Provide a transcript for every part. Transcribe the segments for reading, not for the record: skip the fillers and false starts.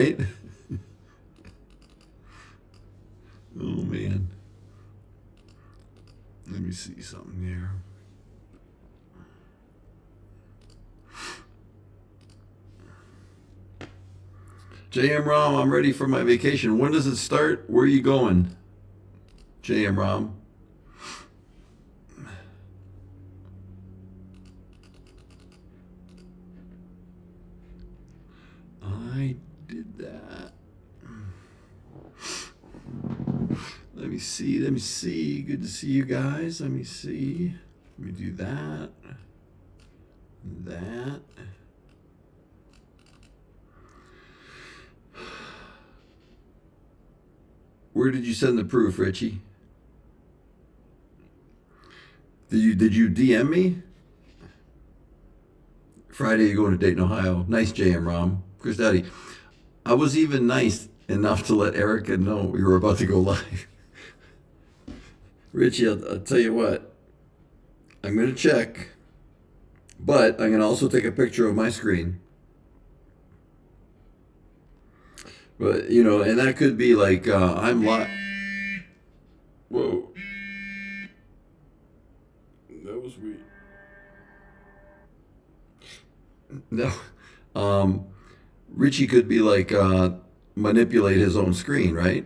Right? Oh man. Let me see something here. JM Rom, I'm ready for my vacation. When does it start? Where are you going? JM Rom. I did that. Let me see. Let me see. Good to see you guys. Let me see. Let me do that. That. Where did you send the proof, Richie? Did you DM me? Friday you're going to Dayton, Ohio. Nice, JM Rom. Chris Daddy. I was even nice enough to let Erica know we were about to go live. Richie, I'll tell you what. I'm going to check, but I'm going to also take a picture of my screen. But, you know, and that could be like, I'm live. Whoa. That was weird. No. Um, Richie could be like, manipulate his own screen, right?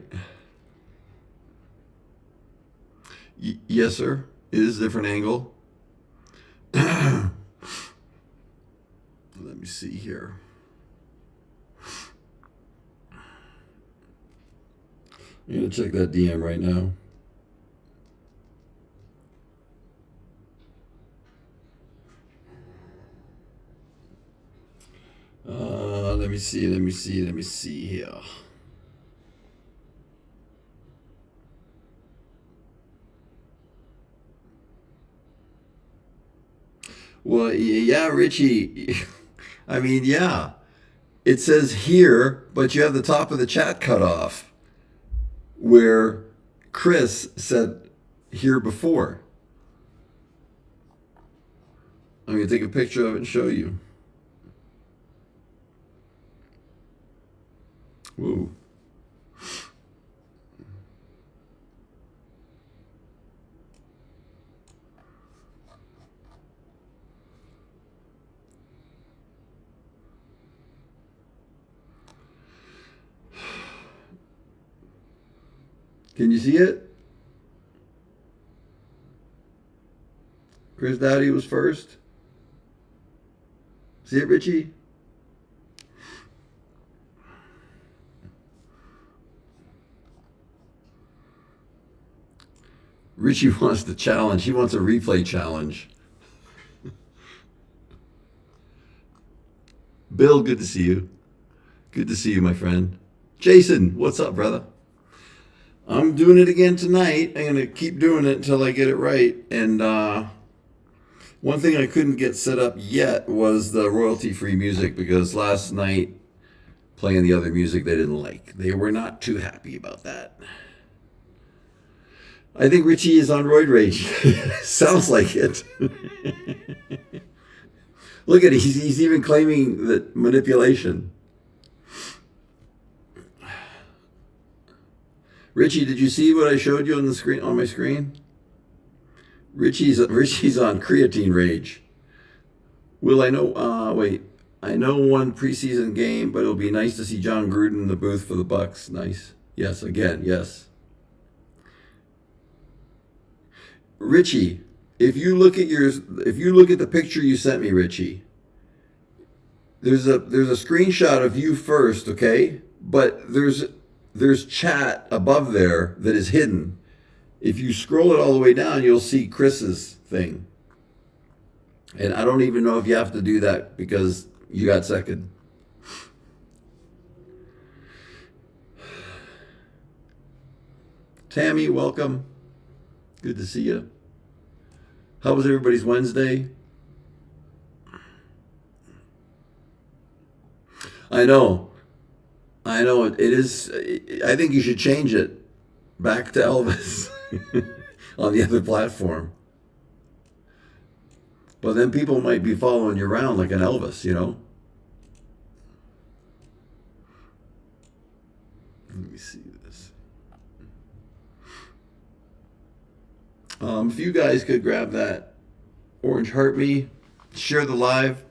Yes, sir. It is a different angle. Let me see here. I'm going to check that DM right now. Let me see. Let me see. Let me see here. Well, yeah, Richie. I mean, yeah. It says here, but you have the top of the chat cut off where Chris said here before. I'm going to take a picture of it and show you. Whoa. Can you see it? Chris Dowdy was first. See it, Richie? Richie wants the challenge. He wants a replay challenge. Bill, good to see you. Good to see you, my friend. Jason, what's up, brother? I'm doing it again tonight. I'm going to keep doing it until I get it right. And one thing I couldn't get set up yet was the royalty-free music because last night playing the other music they didn't like. They were not too happy about that. I think Richie is on roid rage. Sounds like it. Look at it. He's even claiming that manipulation. Richie, did you see what I showed you on the screen on my screen? Richie's on creatine rage. Will I know? Wait. I know one preseason game, but it'll be nice to see John Gruden in the booth for the Bucks. Nice. Yes, again, yes. Richie, if you look at the picture you sent me, Richie, there's a screenshot of you first, okay? But there's chat above there that is hidden. If you scroll it all the way down, you'll see Chris's thing. And I don't even know if you have to do that because you got second. Tammy, welcome. Good to see you. How was everybody's Wednesday? I know. It is. I think you should change it back to Elvis on the other platform. But then people might be following you around like an Elvis, you know? me see this. If you guys could grab that orange heart me, share the live.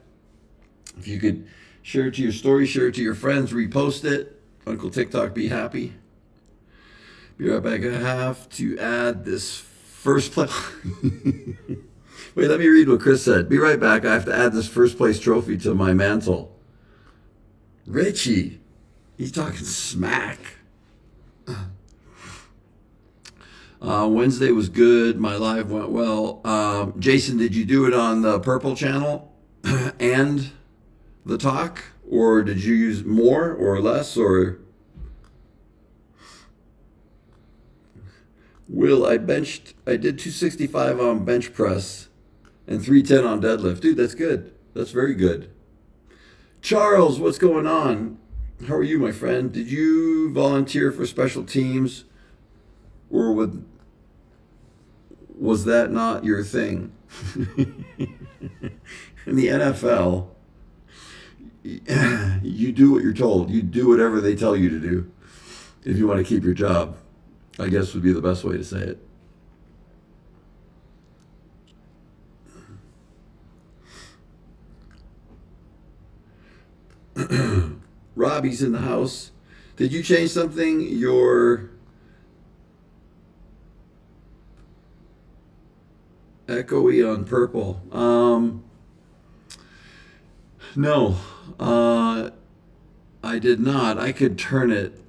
If you could share it to your story, share it to your friends, repost it. Uncle TikTok, be happy. Be right back. I have to add this first place. Wait, let me read what Chris said. Be right back. I have to add this first place trophy to my mantle. Richie, he's talking smack. Wednesday was good. My live went well. Jason, did you do it on the Purple channel and the talk? Or did you use more or less? Or Will, I did 265 on bench press and 310 on deadlift. Dude, that's good. That's very good. Charles, what's going on? How are you, my friend? Did you volunteer for special teams? Or was that not your thing? In the NFL, you do what you're told. You do whatever they tell you to do if you want to keep your job, I guess would be the best way to say it. Robbie's in the house. Did you change something? Your echoey on purple. No, I did not. I could turn it.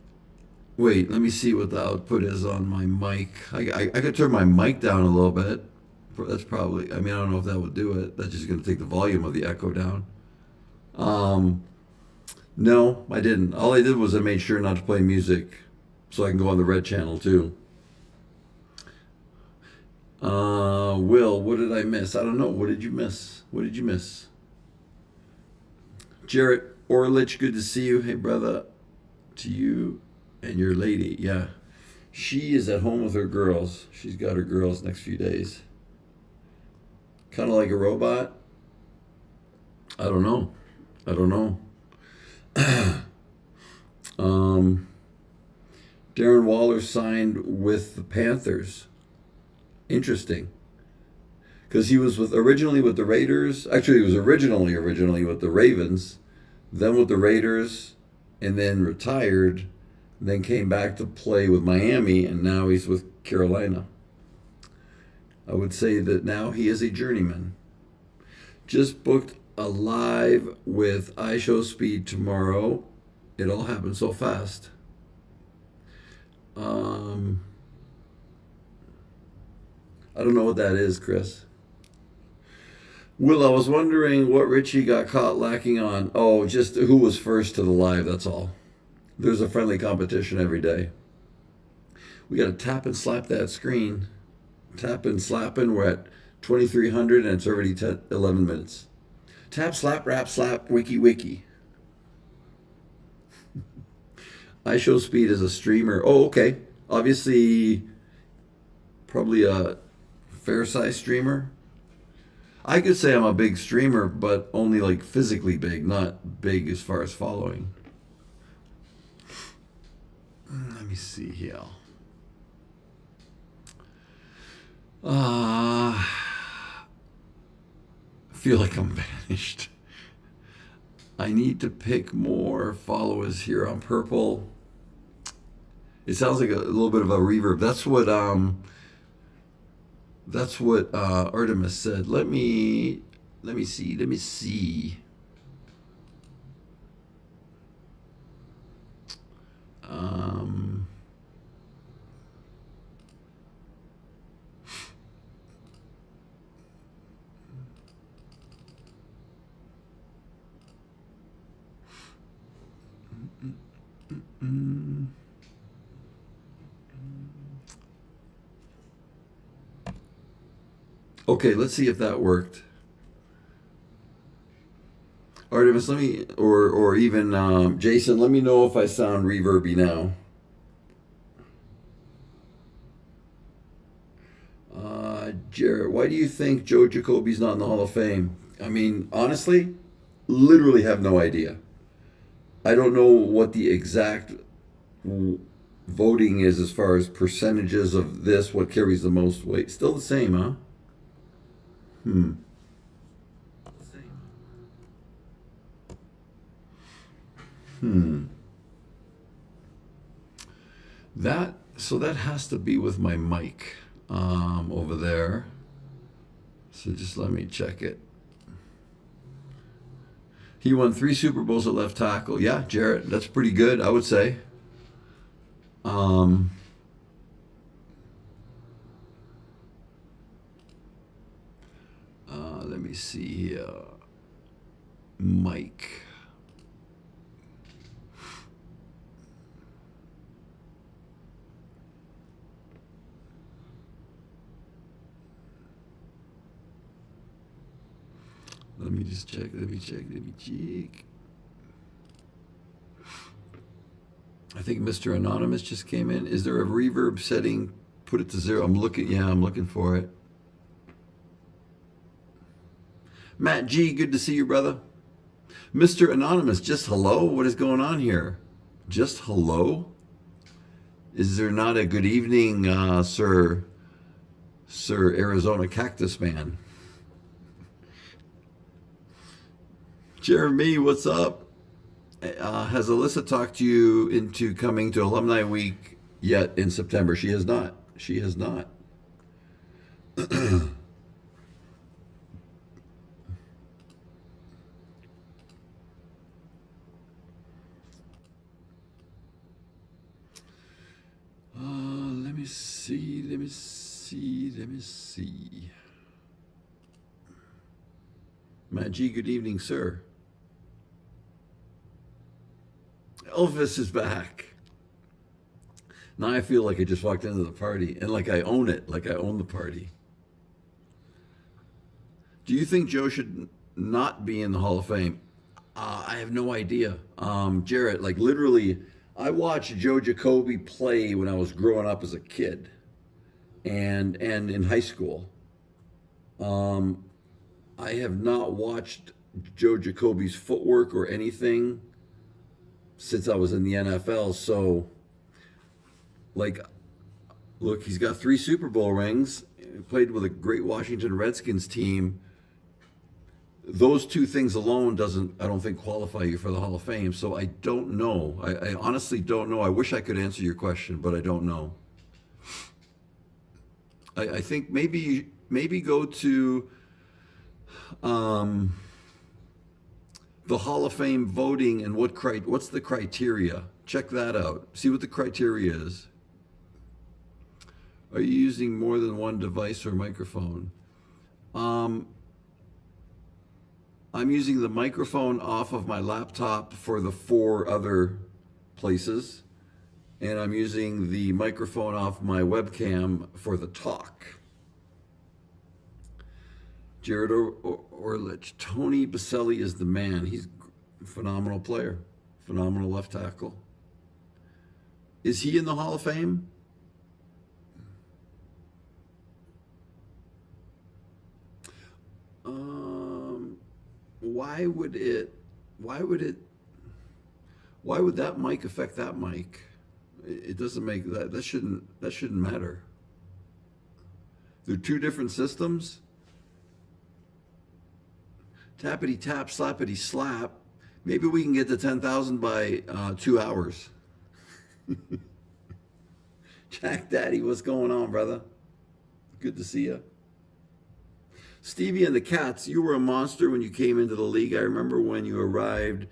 Wait, let me see what the output is on my mic. I could turn my mic down a little bit. That's probably, I don't know if that would do it. That's just going to take the volume of the echo down. No, I didn't. All I did was I made sure not to play music so I can go on the red channel too. Will, what did I miss? I don't know. What did you miss? What did you miss? Jarrett Orlich, good to see you. Hey, brother, to you and your lady. Yeah, she is at home with her girls. She's got her girls next few days. Kind of like a robot. I don't know. Darren Waller signed with the Panthers. Interesting. Because he was originally with the Raiders. Actually, he was originally with the Ravens, then with the Raiders, and then retired, then came back to play with Miami, and now he's with Carolina. I would say that now he is a journeyman. Just booked a live with iShowSpeed tomorrow. It all happened so fast. I don't know what that is, Chris. Will, I was wondering what Richie got caught lacking on. Oh, just who was first to the live, that's all. There's a friendly competition every day. We got to tap and slap that screen. Tap and slapping. We're at 2,300 and it's already 11 minutes. Tap, slap, rap, slap, wiki. iShowSpeed is a streamer. Oh, okay. Obviously, probably a fair-sized streamer. I could say I'm a big streamer, but only like physically big, not big as far as following. Let me see here. I feel like I'm vanished. I need to pick more followers here on Purple. It sounds like a little bit of a reverb. That's what Artemis said. Let me see. Okay, let's see if that worked. Artemis, let me, or even Jason, let me know if I sound reverby now. Jarrett, why do you think Joe Jacoby's not in the Hall of Fame? Honestly, literally have no idea. I don't know what the exact voting is as far as percentages of this, what carries the most weight. Still the same, huh? Hmm. Hmm. That has to be with my mic over there. So just let me check it. He won 3 Super Bowls at left tackle. Yeah, Jarrett, that's pretty good, I would say. Um, Let me see. Mike. Let me just check. Let me check. I think Mr. Anonymous just came in. Is there a reverb setting? Put it to 0. I'm looking for it. Matt G, good to see you, brother. Mr. Anonymous, just hello? What is going on here? Just hello? Is there not a good evening, Sir Arizona Cactus Man? Jeremy, what's up? Has Alyssa talked you into coming to Alumni Week yet in September? She has not. She has not. Let me see. Matt G, good evening, sir. Elvis is back. Now I feel like I just walked into the party and like I own it, like I own the party. Do you think Joe should not be in the Hall of Fame? I have no idea. Jarrett, like literally, I watched Joe Jacoby play when I was growing up as a kid and in high school. I have not watched Joe Jacoby's footwork or anything since I was in the NFL. So, like, look, he's got 3 Super Bowl rings. He played with a great Washington Redskins team. Those 2 things alone I don't think, qualify you for the Hall of Fame. So I don't know. I honestly don't know. I wish I could answer your question, but I don't know. I think maybe go to the Hall of Fame voting and what's the criteria. Check that out. See what the criteria is. Are you using more than one device or microphone? I'm using the microphone off of my laptop for the 4 other places, and I'm using the microphone off my webcam for the talk. Jared Orlich, Tony Baselli is the man. He's a phenomenal player, phenomenal left tackle. Is he in the Hall of Fame? Why would that mic affect that mic? It doesn't make that shouldn't matter. They're 2 different systems. Tappity tap, slappity slap. Maybe we can get to 10,000 by 2 hours. Jack Daddy, what's going on, brother? Good to see you. Stevie and the Cats, you were a monster when you came into the league. I remember when you arrived,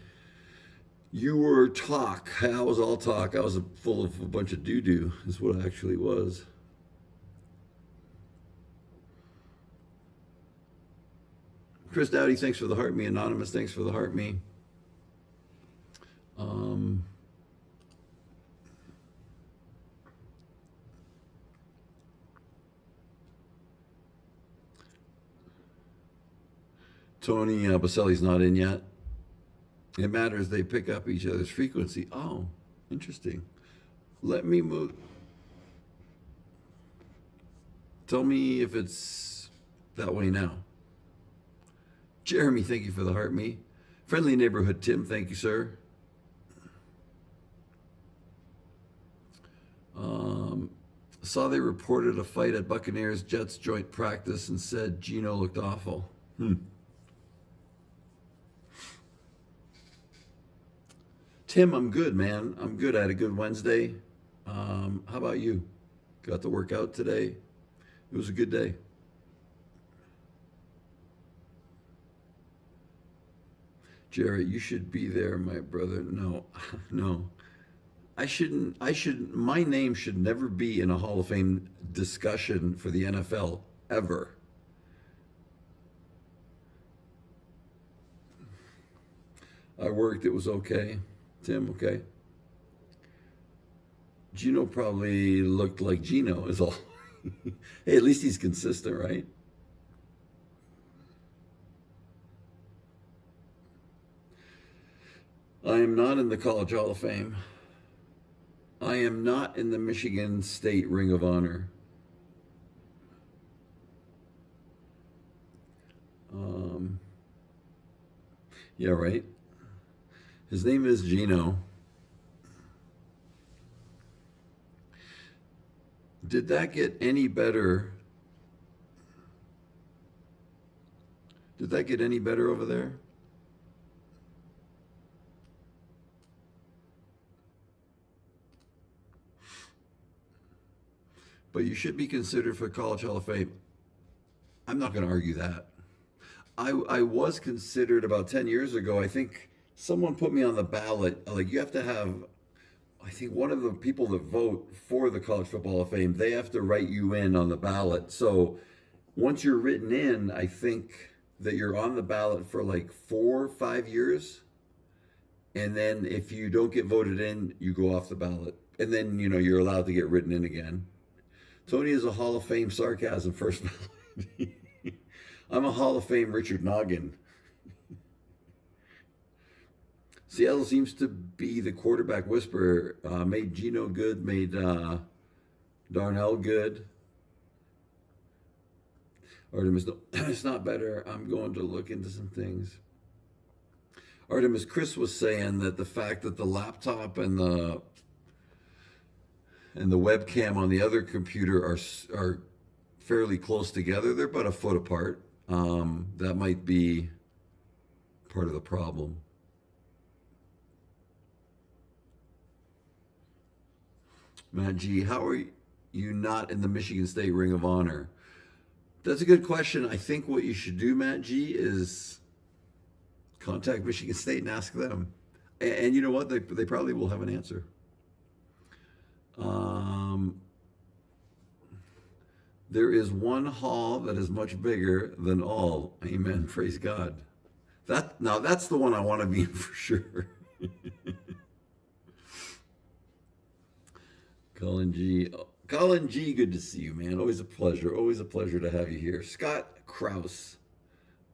you were talk. I was all talk. I was full of a bunch of doo-doo, is what I actually was. Chris Dowdy, thanks for the heart me. Anonymous, thanks for the heart me. Tony Baselli's not in yet. It matters they pick up each other's frequency. Oh, interesting. Let me move. Tell me if it's that way now. Jeremy, thank you for the heart me. Friendly neighborhood Tim, thank you, sir. Saw they reported a fight at Buccaneers Jets joint practice and said Gino looked awful. Tim, I'm good, man. I'm good. I had a good Wednesday. How about you? Got to work out today. It was a good day. Jarrett, you should be there, my brother. No, no. My name should never be in a Hall of Fame discussion for the NFL ever. I worked, it was okay. Tim, okay. Gino probably looked like Gino, is all. Hey, at least he's consistent, right? I am not in the College Hall of Fame. I am not in the Michigan State Ring of Honor. Um, yeah, right. His name is Gino. Did that get any better? Did that get any better over there? But you should be considered for College Hall of Fame. I'm not going to argue that. I was considered about 10 years ago. I think someone put me on the ballot. Like, you have to have, I think one of the people that vote for the College Football Hall of Fame, they have to write you in on the ballot. So once you're written in, I think that you're on the ballot for like 4 or 5 years. And then if you don't get voted in, you go off the ballot. And then, you're allowed to get written in again. Tony is a Hall of Fame sarcasm first ballot. I'm a Hall of Fame Richard Noggin. Seattle seems to be the quarterback whisperer. Made Gino good, made Darnell good. Artemis, no, it's not better. I'm going to look into some things. Artemis, Chris was saying that the fact that the laptop and the webcam on the other computer are fairly close together. They're about a foot apart. That might be part of the problem. Matt G, how are you not in the Michigan State Ring of Honor? That's a good question. I think what you should do, Matt G, is contact Michigan State and ask them. And you know what? They probably will have an answer. There is one hall that is much bigger than all. Amen. Praise God. Now that's the one I want to be in for sure. Colin G. Colin G, good to see you, man. Always a pleasure. Always a pleasure to have you here. Scott Kraus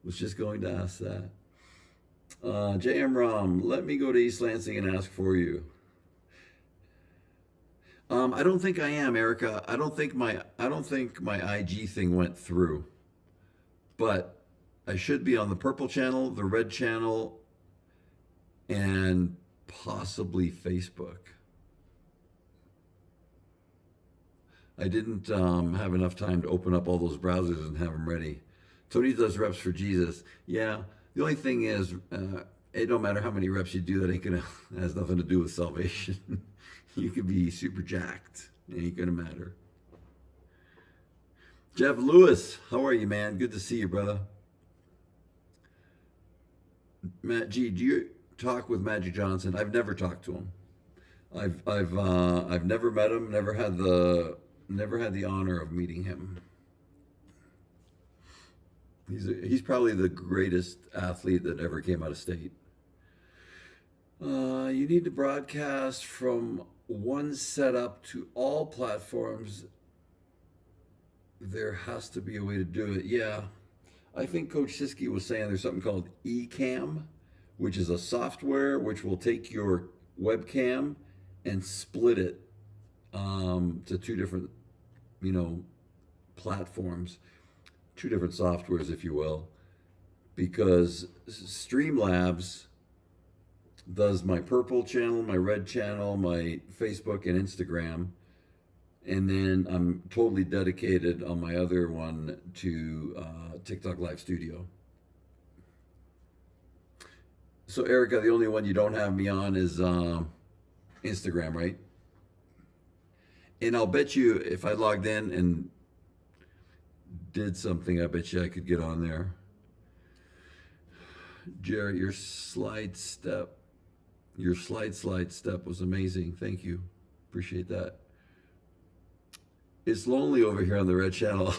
was just going to ask that. JM Ram, let me go to East Lansing and ask for you. I don't think I am, Erica. I don't think my IG thing went through. But I should be on the purple channel, the red channel, and possibly Facebook. I didn't have enough time to open up all those browsers and have them ready. Tony does reps for Jesus. Yeah, the only thing is, it don't matter how many reps you do, that has nothing to do with salvation. You could be super jacked. It ain't gonna matter. Jeff Lewis, how are you, man? Good to see you, brother. Matt G, do you talk with Magic Johnson? I've never talked to him. I've never met him. Never had the honor of meeting him. He's probably the greatest athlete that ever came out of state. You need to broadcast from one setup to all platforms. There has to be a way to do it. Yeah, I think Coach Siski was saying there's something called eCam, which is a software which will take your webcam and split it to two different, platforms, two different softwares, if you will, because Streamlabs does my purple channel, my red channel, my Facebook and Instagram. And then I'm totally dedicated on my other one to TikTok Live Studio. So, Erica, the only one you don't have me on is Instagram, right? And I'll bet you if I logged in and did something, I bet you I could get on there. Jared, your slide step was amazing. Thank you. Appreciate that. It's lonely over here on the red channel.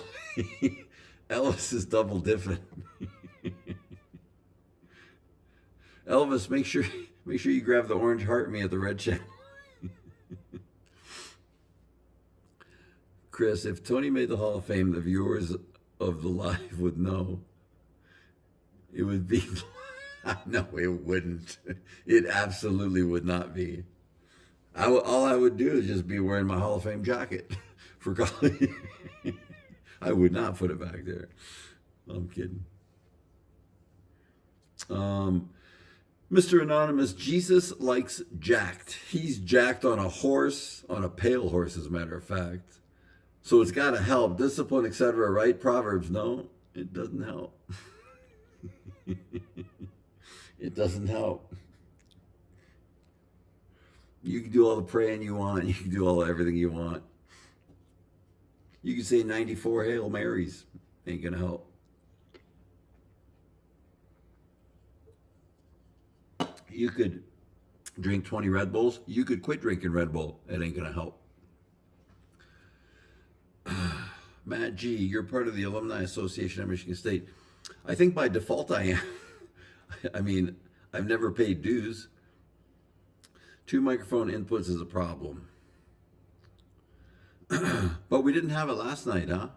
Elvis is double dipping. Elvis, make sure you grab the orange heart me at the red channel. Chris, if Tony made the Hall of Fame, the viewers of the live would know. It would be. No, it wouldn't. It absolutely would not be. All I would do is just be wearing my Hall of Fame jacket for college. I would not put it back there. I'm kidding. Mr. Anonymous, Jesus likes jacked. He's jacked on a horse, on a pale horse, as a matter of fact. So it's got to help. Discipline, etc., right? Proverbs, no, it doesn't help. It doesn't help. You can do all the praying you want. You can do everything you want. You can say 94 Hail Marys. Ain't going to help. You could drink 20 Red Bulls. You could quit drinking Red Bull. It ain't going to help. Matt G., you're part of the Alumni Association at Michigan State. I think by default I am. I mean, I've never paid dues. 2 microphone inputs is a problem. But we didn't have it last night, huh?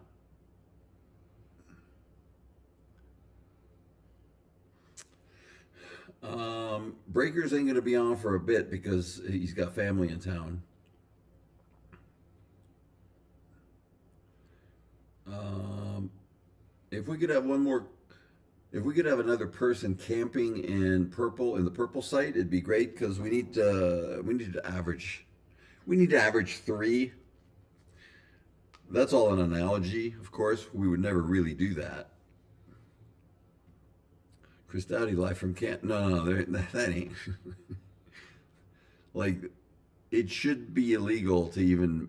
Breakers ain't going to be on for a bit because he's got family in town. If we could have another person camping in the purple site, it'd be great because we need to average 3. That's all an analogy, of course. We would never really do that. Chris Dowdy live from camp. No, that ain't. Like, it should be illegal to even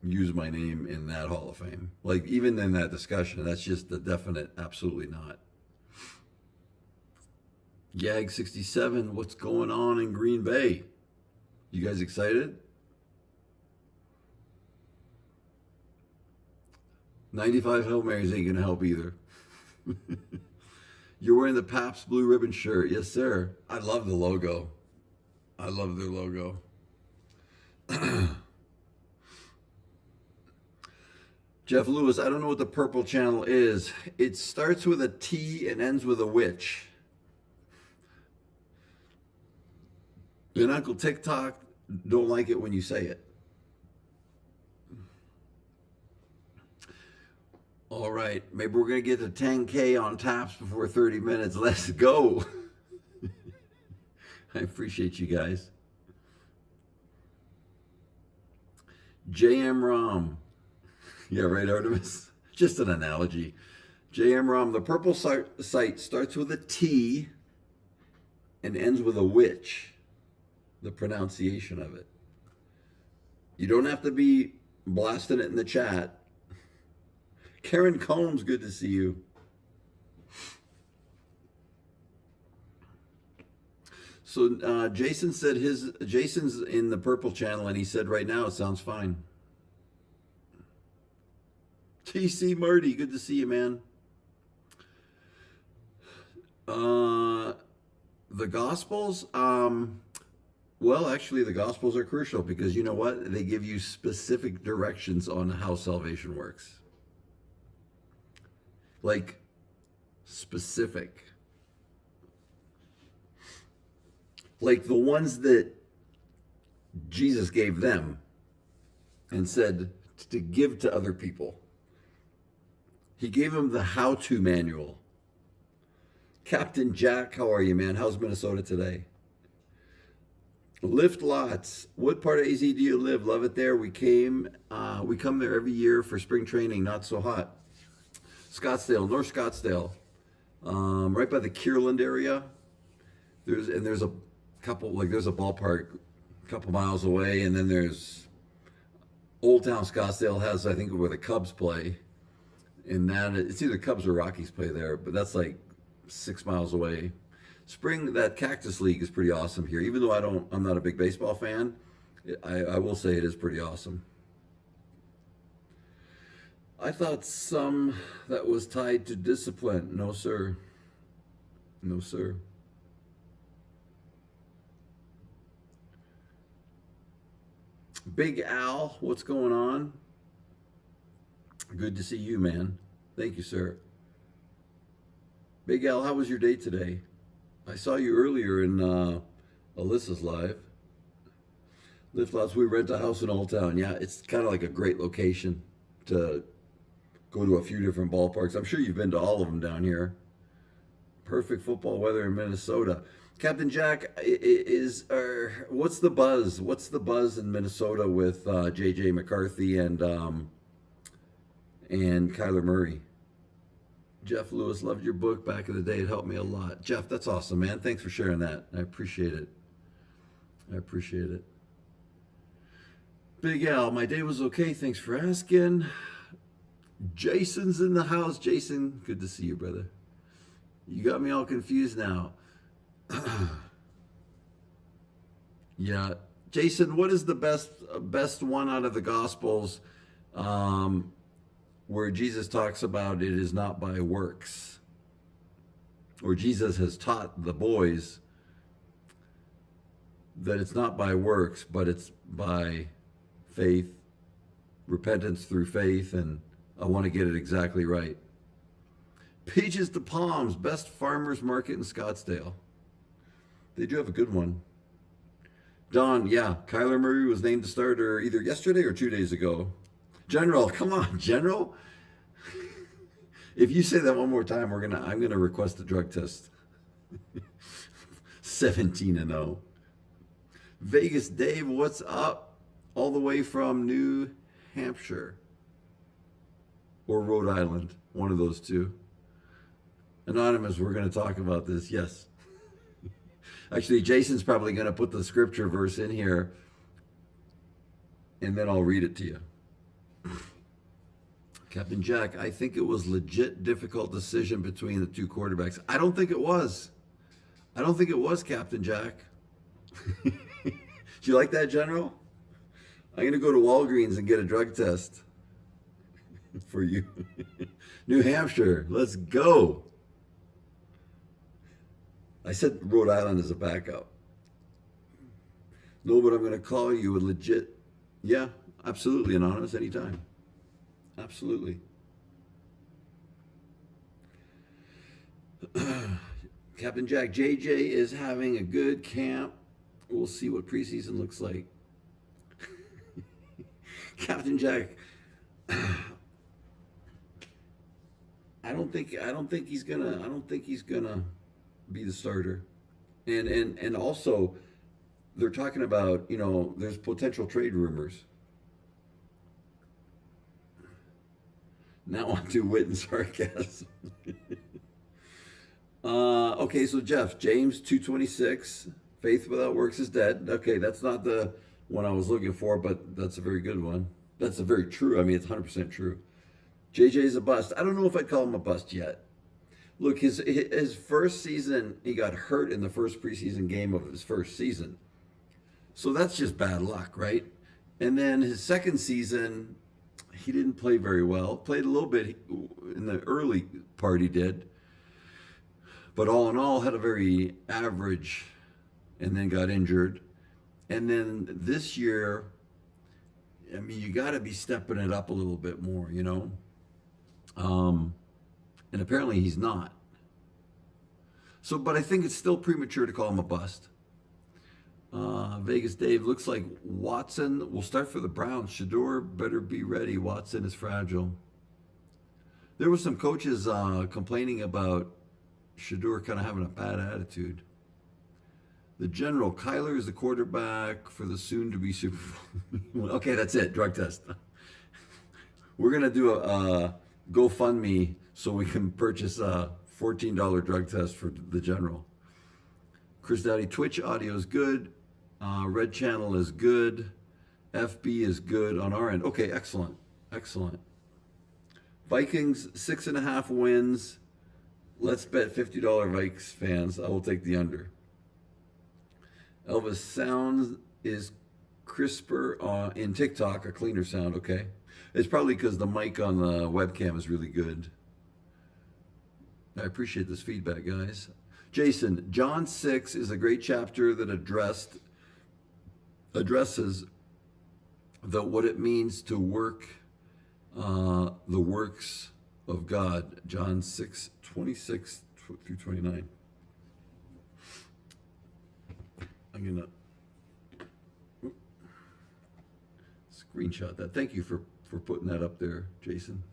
use my name in that Hall of Fame. Like, even in that discussion, that's just a definite absolutely not. Gag 67, what's going on in Green Bay? You guys excited? 95 Hail Marys ain't gonna help either. You're wearing the Pabst Blue Ribbon shirt. Yes, sir. I love the logo. I love their logo. Jeff Lewis, I don't know what the purple channel is. It starts with a T and ends with a witch. And Uncle TikTok don't like it when you say it. All right, maybe we're going to get to 10K on taps before 30 minutes. Let's go. I appreciate you guys. JM Rom. Yeah, right, Artemis? Just an analogy. JM Rom, the purple site starts with a T and ends with a witch. The pronunciation of it. You don't have to be blasting it in the chat. Karen Combs, good to see you. So Jason said Jason's in the purple channel, and he said right now it sounds fine. TC Marty, good to see you, man. The Gospels, well, actually, the Gospels are crucial because you know what? They give you specific directions on how salvation works. Like, specific. Like the ones that Jesus gave them and said to give to other people. He gave them the how-to manual. Captain Jack, how are you, man? How's Minnesota today? Lift lots. What part of AZ do you live? Love it there. We come there every year for spring training. Not so hot. Scottsdale, North Scottsdale, right by the Kierland area. There's a couple, like there's a ballpark a couple miles away, and then there's Old Town Scottsdale has, I think, where the Cubs play, and that it's either Cubs or Rockies play there, but that's like 6 miles away. Spring, that Cactus League is pretty awesome here. Even though I'm not a big baseball fan, I will say it is pretty awesome. I thought some that was tied to discipline. No, sir. No, sir. Big Al, what's going on? Good to see you, man. Thank you, sir. Big Al, how was your day today? I saw you earlier in Alyssa's live. Lift lots. We rent a house in Old Town. Yeah, it's kind of like a great location to go to a few different ballparks. I'm sure you've been to all of them down here. Perfect football weather in Minnesota. Captain Jack, what's the buzz? What's the buzz in Minnesota with J.J. McCarthy and Kyler Murray? Jeff Lewis, loved your book back in the day. It helped me a lot. Jeff, that's awesome, man. Thanks for sharing that. I appreciate it. I appreciate it. Big Al, my day was okay. Thanks for asking. Jason's in the house. Jason, good to see you, brother. You got me all confused now. Yeah. Jason, what is the best one out of the Gospels where Jesus talks about it is not by works? Or Jesus has taught the boys that it's not by works, but it's by faith, repentance through faith, and I want to get it exactly right. Peaches to Palms, best farmers market in Scottsdale. They do have a good one. Don, yeah, Kyler Murray was named the starter either yesterday or 2 days ago. General, come on, General. If you say that one more time, I'm gonna request a drug test. 17-0. Vegas Dave, what's up? All the way from New Hampshire or Rhode Island, one of those two. Anonymous, we're going to talk about this. Yes. Actually, Jason's probably going to put the scripture verse in here, and then I'll read it to you. Captain Jack, I think it was legit difficult decision between the two quarterbacks. I don't think it was. I don't think it was, Captain Jack. Do you like that, General? I'm going to go to Walgreens and get a drug test for you. New Hampshire, let's go. I said Rhode Island as a backup. No, but I'm going to call you a legit. Yeah, absolutely, Anonymous, anytime. Absolutely. Captain Jack, JJ is having a good camp. We'll see what preseason looks like. Captain Jack, I don't think he's gonna be the starter. And also they're talking about, there's potential trade rumors. Now on to wit and sarcasm. Okay, so Jeff, James 2:26, faith without works is dead. Okay, that's not the one I was looking for, but that's a very good one. That's a very true. I mean, it's 100% true. JJ's a bust. I don't know if I'd call him a bust yet. Look, his first season, he got hurt in the first preseason game of his first season. So that's just bad luck, right? And then his second season, he didn't play very well. Played a little bit in the early part, he did. But all in all, had a very average, and then got injured. And then this year, I mean, you got to be stepping it up a little bit more, And apparently he's not. So, but I think it's still premature to call him a bust. Vegas Dave, looks like Watson will start for the Browns. Shador better be ready. Watson is fragile. There were some coaches complaining about Shador kind of having a bad attitude. The general, Kyler is the quarterback for the soon-to-be Super Bowl. Okay, that's it. Drug test. We're gonna do a GoFundMe so we can purchase a $14 drug test for the general. Chris Dowdy, Twitch audio is good. Red channel is good. FB is good on our end. Okay, excellent, excellent. Vikings 6.5 wins. Let's bet $50 Vikes fans. I will take the under. Elvis sound is crisper in TikTok, a cleaner sound, okay? It's probably because the mic on the webcam is really good. I appreciate this feedback, guys. Jason, John 6 is a great chapter that addresses what it means to work the works of God. John 6:26 through 29. I'm gonna screenshot that. Thank you for putting that up there, Jason.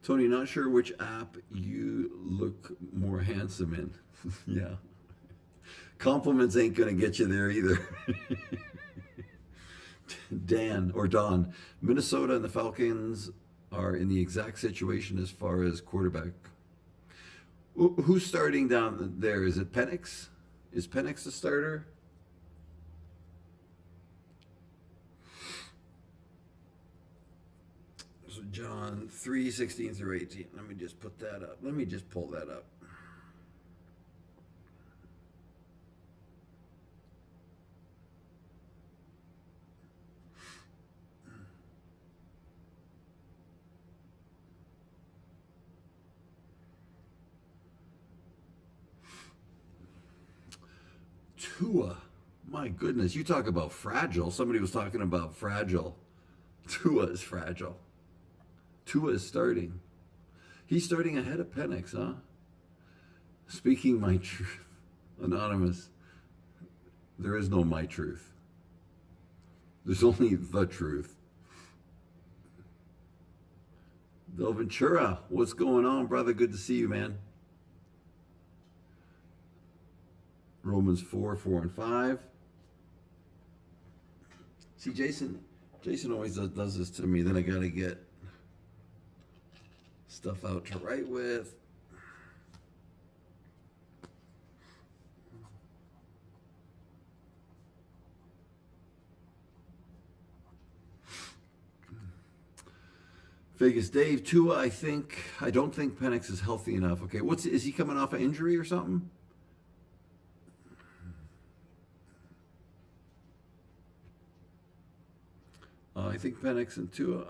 Tony, not sure which app you look more handsome in. Yeah. Compliments ain't gonna get you there either. Dan or Don, Minnesota and the Falcons are in the exact situation as far as quarterback. Who's starting down there? Is it Penix? Is Penix the starter? So John 3:16 through 18. Let me just put that up. Let me just pull that up. Tua, my goodness, you talk about fragile. Somebody was talking about fragile. Tua is fragile. Tua is starting. He's starting ahead of Penix, huh? Speaking my truth. Anonymous. There is no my truth. There's only the truth. Del Ventura, what's going on, brother? Good to see you, man. Romans 4 and 5. See, Jason always does this to me. Then I got to get stuff out to write with. Vegas Dave, Tua, I don't think Penix is healthy enough. Okay, is he coming off an injury or something? I think Penix and Tua.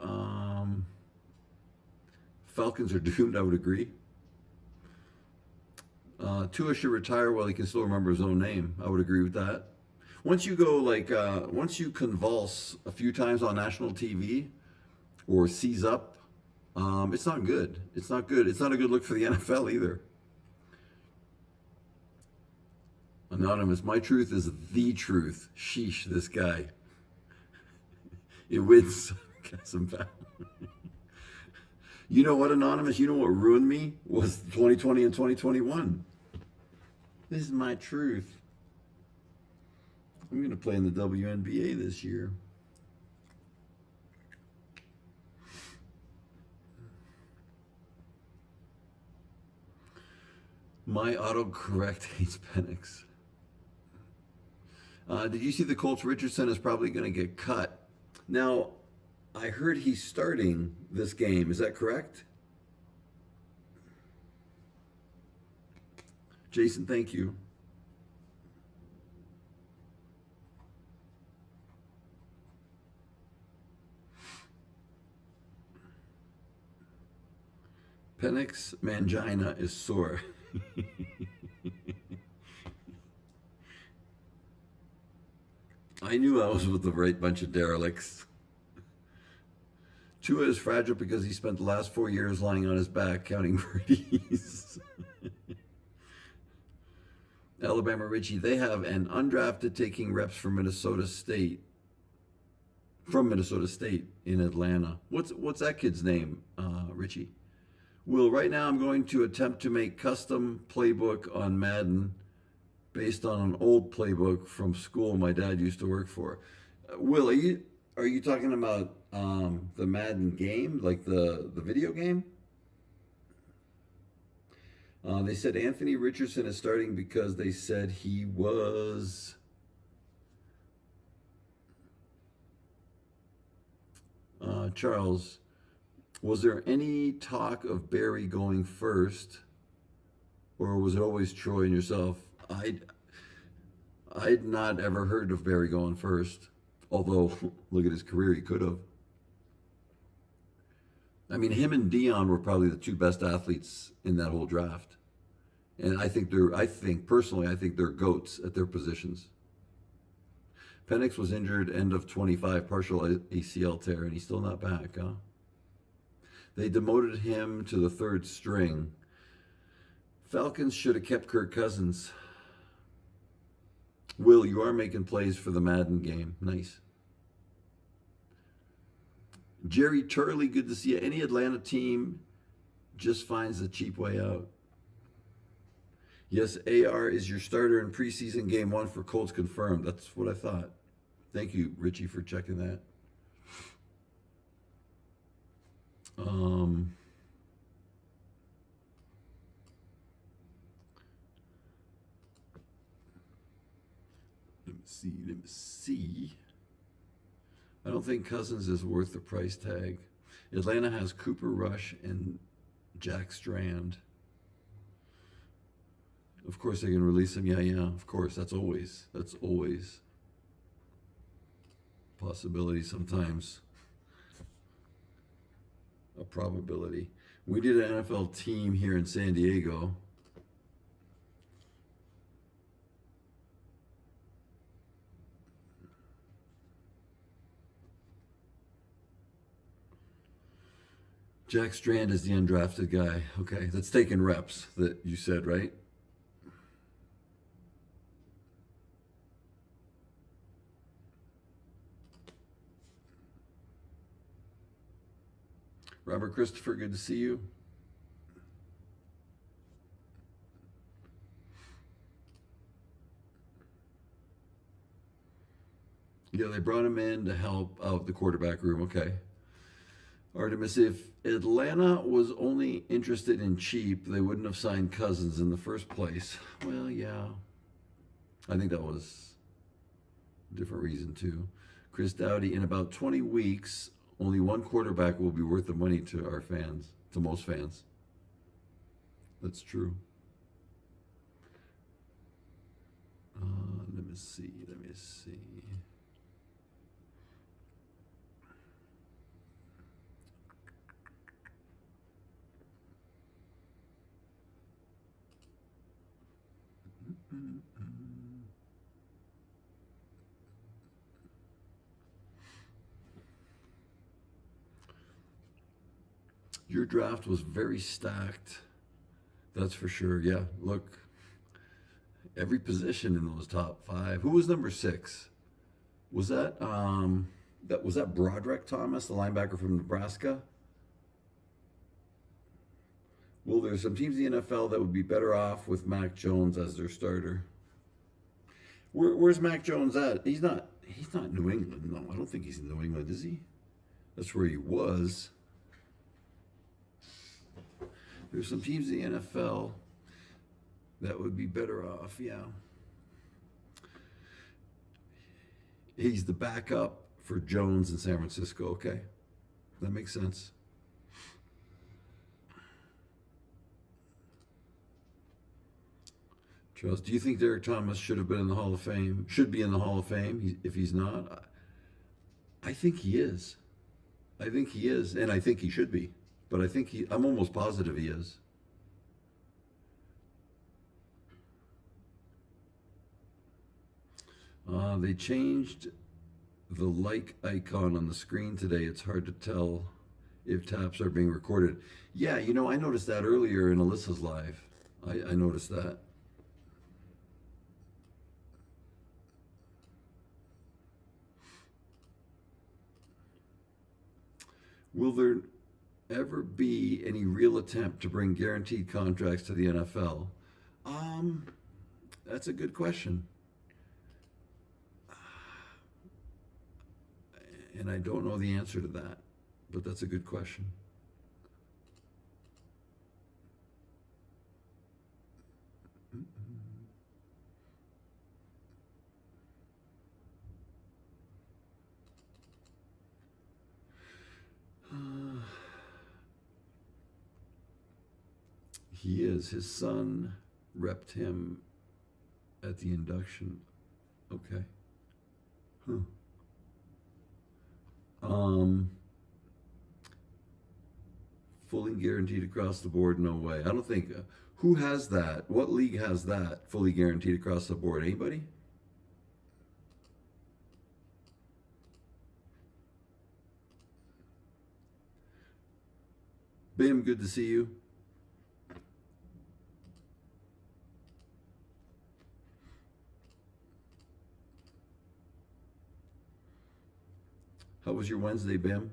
Falcons are doomed, I would agree. Tua should retire while he can still remember his own name. I would agree with that. Once you go once you convulse a few times on national TV or seize up, it's not good. It's not good. It's not a good look for the NFL either. Anonymous, my truth is the truth. Sheesh, this guy. It wins sarcasm battle. You know what, Anonymous? You know what ruined me was 2020 and 2021. This is my truth. I'm going to play in the WNBA this year. My autocorrect hates Penix. Did you see the Colts? Richardson is probably going to get cut. Now, I heard he's starting this game. Is that correct? Jason, thank you. Penix mangina is sore. I knew I was with the right bunch of derelicts. Tua is fragile because he spent the last 4 years lying on his back counting birdies. Alabama Richie, they have an undrafted taking reps from Minnesota State. From Minnesota State in Atlanta. What's that kid's name, Richie? Will, right now I'm going to attempt to make custom playbook on Madden based on an old playbook from school my dad used to work for. Will, are you talking about the Madden game, like the video game? They said Anthony Richardson is starting because they said he was. Charles, was there any talk of Barry going first, or was it always Troy and yourself? I'd not ever heard of Barry going first, although look at his career, he could have. I mean, him and Dion were probably the two best athletes in that whole draft, and I think personally, I think they're goats at their positions. Penix was injured end of 25, partial ACL tear, and he's still not back, huh? They demoted him to the third string. Falcons should have kept Kirk Cousins. Will, you are making plays for the Madden game. Nice. Jerry Turley, good to see you. Any Atlanta team just finds the cheap way out. Yes, AR is your starter in preseason game 1 for Colts confirmed. That's what I thought. Thank you, Richie, for checking that. Let me see. I don't think Cousins is worth the price tag. Atlanta has Cooper Rush and Jack Strand. Of course they can release him. Yeah, of course. That's always possibility, sometimes a probability. We did an NFL team here in San Diego. Jack Strand is the undrafted guy. Okay, that's taking reps that you said, right? Robert Christopher, good to see you. Yeah, they brought him in to help out the quarterback room. Okay. Artemis, if Atlanta was only interested in cheap, they wouldn't have signed Cousins in the first place. Well, yeah. I think that was a different reason, too. Chris Dowdy, in about 20 weeks, only one quarterback will be worth the money to our fans, to most fans. That's true. Let me see. Your draft was very stacked. That's for sure. Yeah, look, every position in those top 5. Who was number 6? Was that Broderick Thomas, the linebacker from Nebraska? Well, there's some teams in the NFL that would be better off with Mac Jones as their starter. Where's Mac Jones at? He's not New England. No, I don't think he's in New England, is he? That's where he was. There's some teams in the NFL that would be better off, yeah. He's the backup for Jones in San Francisco, okay. That makes sense. Charles, do you think Derek Thomas should have been in the Hall of Fame? Should be in the Hall of Fame if he's not? I think he is. And I think he should be. But I'm almost positive he is. They changed the like icon on the screen today. It's hard to tell if taps are being recorded. Yeah, I noticed that earlier in Alyssa's live. I noticed that. Will there ever be any real attempt to bring guaranteed contracts to the NFL? That's a good question. And I don't know the answer to that, but that's a good question. He is. His son repped him at the induction. Okay. Huh. Fully guaranteed across the board? No way. I don't think. Who has that? What league has that fully guaranteed across the board? Anybody? Bim, good to see you. How was your Wednesday, Bim?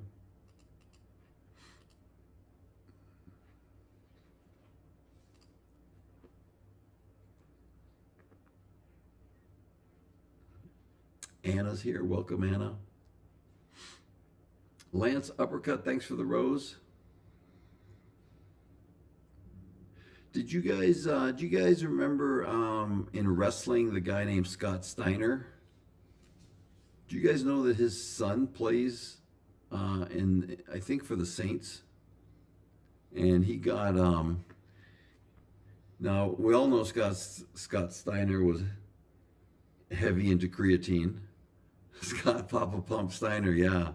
Anna's here. Welcome, Anna. Lance Uppercut, thanks for the rose. Did you guys remember in wrestling the guy named Scott Steiner? Do you guys know that his son plays in, I think, for the Saints? And he got now we all know Scott Steiner was heavy into creatine. Scott Papa Pump Steiner, yeah.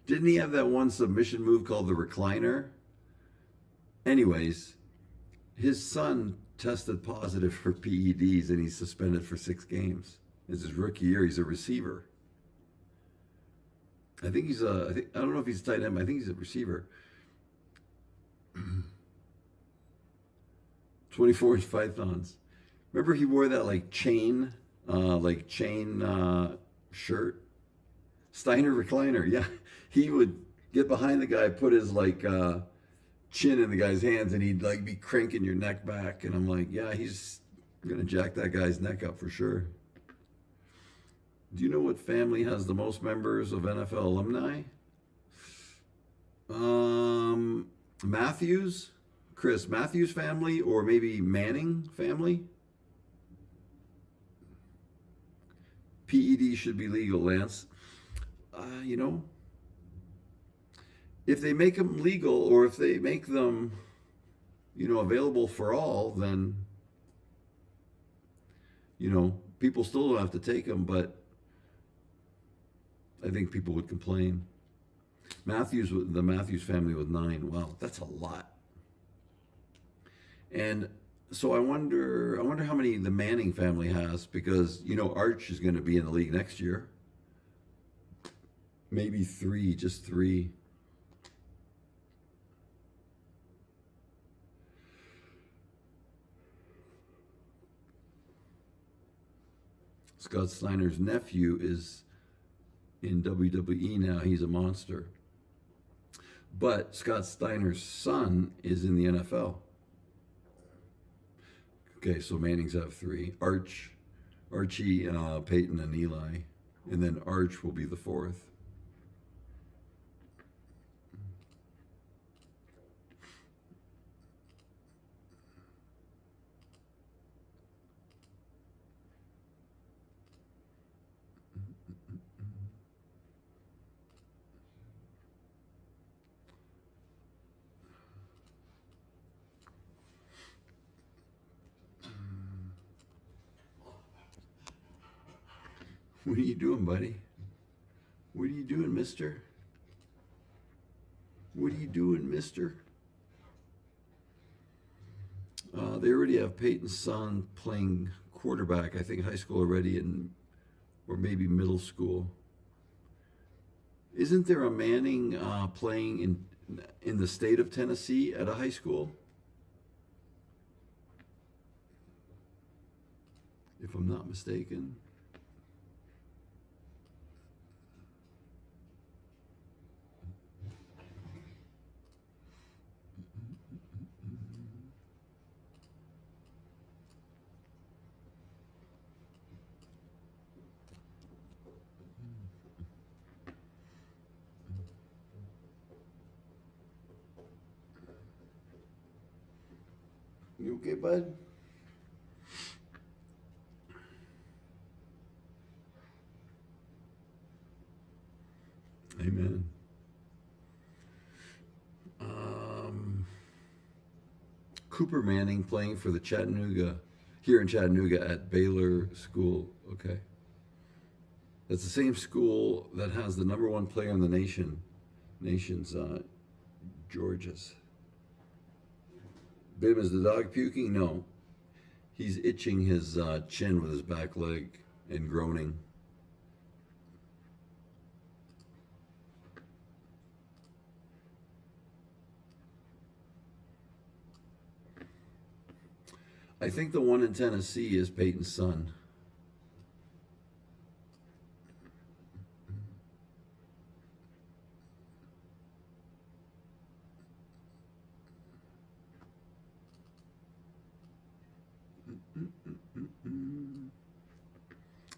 Didn't he have that one submission move called the recliner? Anyways, his son tested positive for PEDs and he's suspended for 6 games. It's his rookie year. He's a receiver. I think I don't know if he's a tight end. I think he's a receiver. 24-inch pythons. Remember he wore that like chain shirt? Steiner recliner. Yeah, he would get behind the guy, put his chin in the guy's hands, and he'd like be cranking your neck back. And I'm like, yeah, he's gonna jack that guy's neck up for sure. Do you know what family has the most members of NFL alumni? Chris Matthews family, or maybe Manning family? PED should be legal, Lance. If they make them legal, or if they make them, available for all, then, people still don't have to take them, but I think people would complain. The Matthews family with 9. Wow, that's a lot. And so I wonder how many the Manning family has, because Arch is going to be in the league next year. Maybe 3, just 3. Scott Steiner's nephew is in WWE now. He's a monster. But Scott Steiner's son is in the NFL. Okay, so Manning's have 3. Archie, Peyton, and Eli. And then Arch will be the 4th. What are you doing, buddy? What are you doing, mister? What are you doing, mister? They already have Peyton's son playing quarterback, I think high school already, or maybe middle school. Isn't there a Manning playing in the state of Tennessee at a high school? If I'm not mistaken. You okay, bud? Amen. Cooper Manning playing for the here in Chattanooga at Baylor School. Okay. That's the same school that has the number one player in the nation's Georgia's. Bim, is the dog puking? No. He's itching his chin with his back leg and groaning. I think the one in Tennessee is Peyton's son.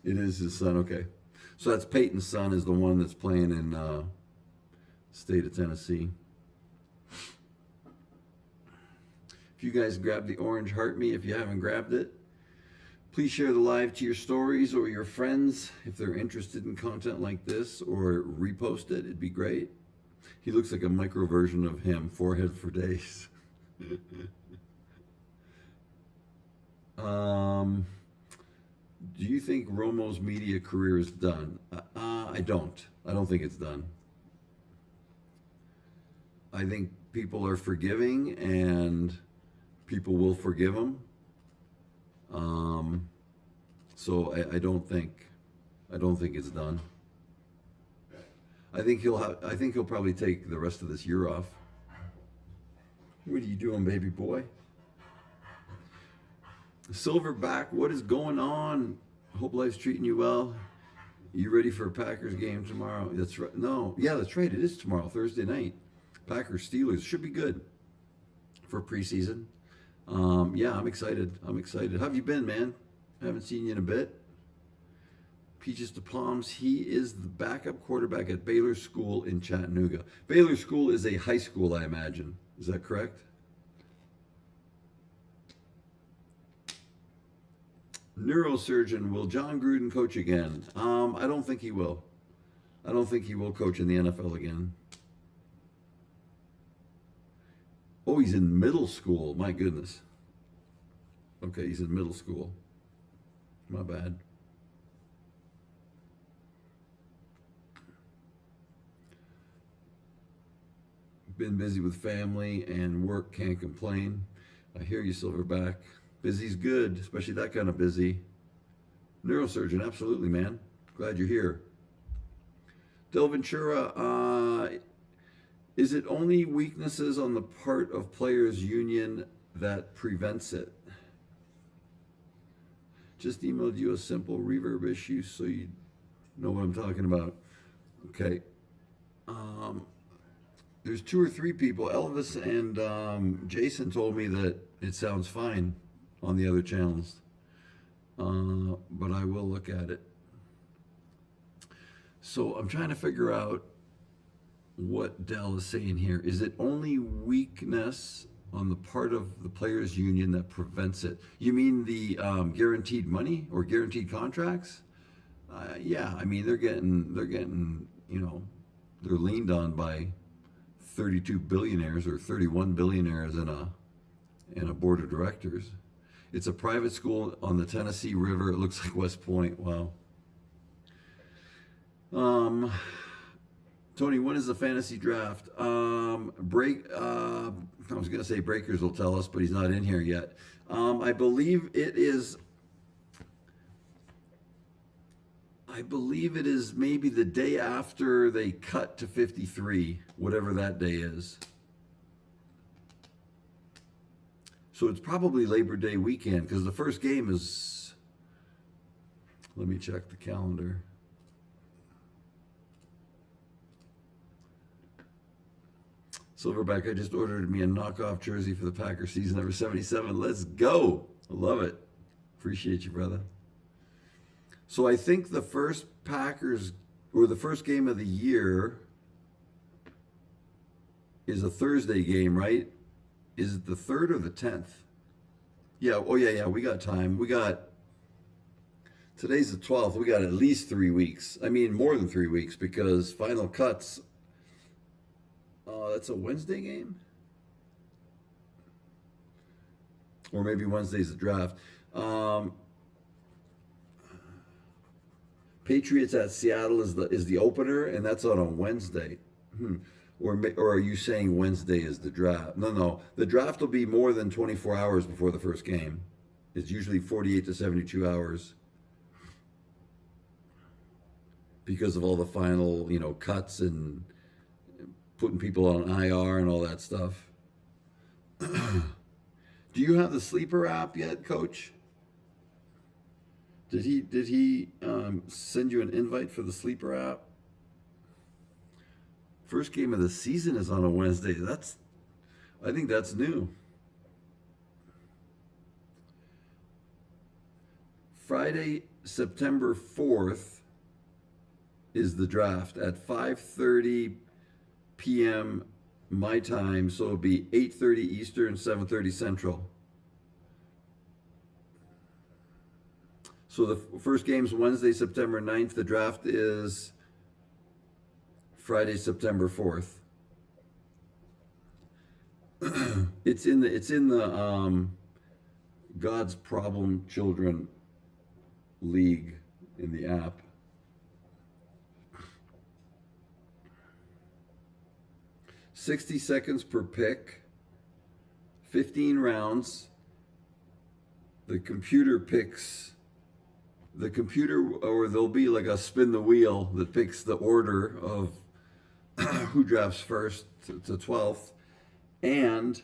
It is his son, okay. So that's Peyton's son is the one that's playing in state of Tennessee. If you guys grab the orange heart me, if you haven't grabbed it, please share the live to your stories or your friends if they're interested in content like this, or repost it. It'd be great. He looks like a micro version of him, forehead for days. Do you think Romo's media career is done? I don't. I don't think it's done. I think people are forgiving and people will forgive him. So I don't think it's done. I think he'll probably take the rest of this year off. What are you doing, baby boy? Silverback, what is going on? Hope life's treating you well. You ready for a Packers game tomorrow? That's right. No, yeah, that's right. It is tomorrow, Thursday night. Packers Steelers should be good for preseason. Yeah, I'm excited. How have you been, man? I haven't seen you in a bit. Peaches to Palms. He is the backup quarterback at Baylor School in Chattanooga. Baylor School is a high school, I imagine. Is that correct? Neurosurgeon, will John Gruden coach again? I don't think he will. I don't think he will coach in the NFL again. Oh, he's in middle school. My goodness. Okay, he's in middle school. My bad. Been busy with family and work, can't complain. I hear you, Silverback. Busy's good, especially that kind of busy. Neurosurgeon, absolutely, man. Glad you're here. Del Ventura, is it only weaknesses on the part of players' union that prevents it? Just emailed you a simple reverb issue so you know what I'm talking about. Okay. There's 2 or 3 people. Elvis and Jason told me that it sounds fine on the other channels. But I will look at it. So I'm trying to figure out what Dell is saying here. Is it only weakness on the part of the players' union that prevents it? You mean the guaranteed money or guaranteed contracts? Yeah, I mean they're getting, you know, they're leaned on by 32 billionaires or 31 billionaires in a board of directors. It's a private school on the Tennessee River. It looks like West Point. Wow. Tony, when is the fantasy draft? I was going to say Breakers will tell us, but he's not in here yet. I believe it is maybe the day after they cut to 53, whatever that day is. So it's probably Labor Day weekend because the first game is, let me check the calendar. Silverback, I just ordered me a knockoff jersey for the Packers season number 77. Let's go. I love it. Appreciate you, brother. So I think the first Packers, or the first game of the year is a Thursday game, right? Is it the 3rd or the 10th? Yeah. Oh yeah, yeah. We got time. We got today's the 12th. We got at least 3 weeks. I mean, more than 3 weeks because final cuts. That's a Wednesday game, or maybe Wednesday's the draft. Um, Patriots at Seattle is the opener, and that's on Wednesday. Or are you saying Wednesday is the draft? No, no. The draft will be more than 24 hours before the first game. It's usually 48 to 72 hours because of all the final, cuts and putting people on IR and all that stuff. Do you have the sleeper app yet, Coach? Did he send you an invite for the sleeper app? First game of the season is on a Wednesday. I think that's new. Friday, September 4th is the draft at 5:30 p.m. my time, so it'll be 8:30 Eastern, 7:30 Central. So the first game's Wednesday, September 9th. The draft is Friday, September 4th. It's in the God's Problem Children League in the app. $60 per pick, 15 rounds. The computer picks the computer, or there'll be like a spin the wheel that picks the order of who drafts first to 12th. And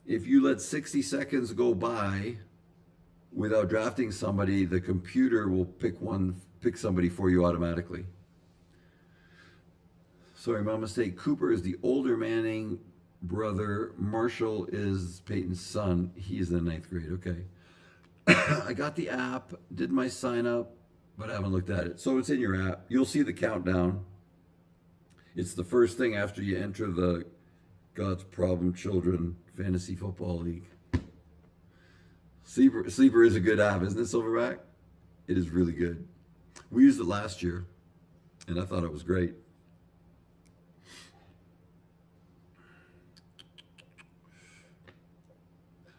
if you let 60 seconds go by without drafting somebody, the computer will pick somebody for you automatically. Sorry, my mistake. Cooper is the older Manning brother. Marshall is Peyton's son. He's in the ninth grade. Okay. I got the app, did my sign up, but I haven't looked at it. So it's in your app. You'll see the countdown. It's the first thing after you enter the God's Problem Children Fantasy Football League. Sleeper is a good app, isn't it, Silverback? It is really good. We used it last year, and I thought it was great.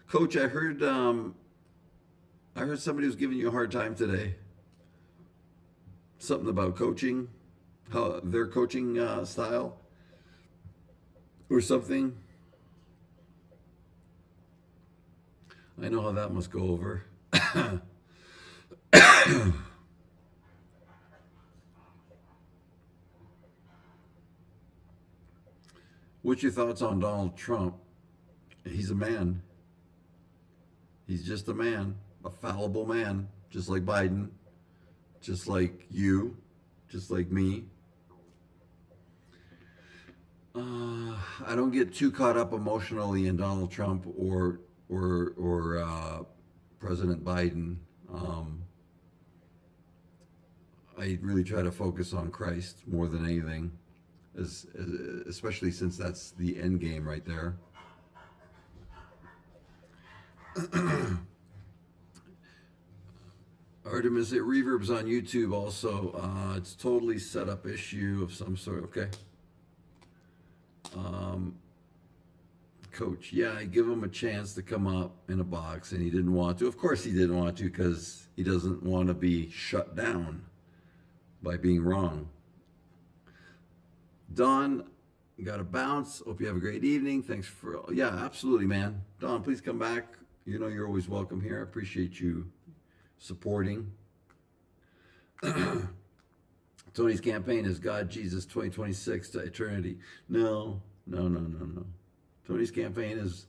Coach, I heard somebody was giving you a hard time today. Something about coaching, how their coaching style, or something. I know how that must go over. What's your thoughts on Donald Trump? He's a man. He's just a man, a fallible man, just like Biden, just like you, just like me. I don't get too caught up emotionally in Donald Trump or President Biden. I really try to focus on Christ more than anything, especially since that's the end game right there. Artemis, it reverbs on YouTube also. It's totally set up issue of some sort. Okay. Coach, yeah, I give him a chance to come up in a box, and he didn't want to. Of course, he didn't want to because he doesn't want to be shut down by being wrong. Don, got to bounce. Hope you have a great evening. Thanks for, yeah, absolutely, man. Don, please come back. You know you're always welcome here. I appreciate you supporting. Tony's campaign is God, Jesus, 2026 to eternity. No. Tony's campaign is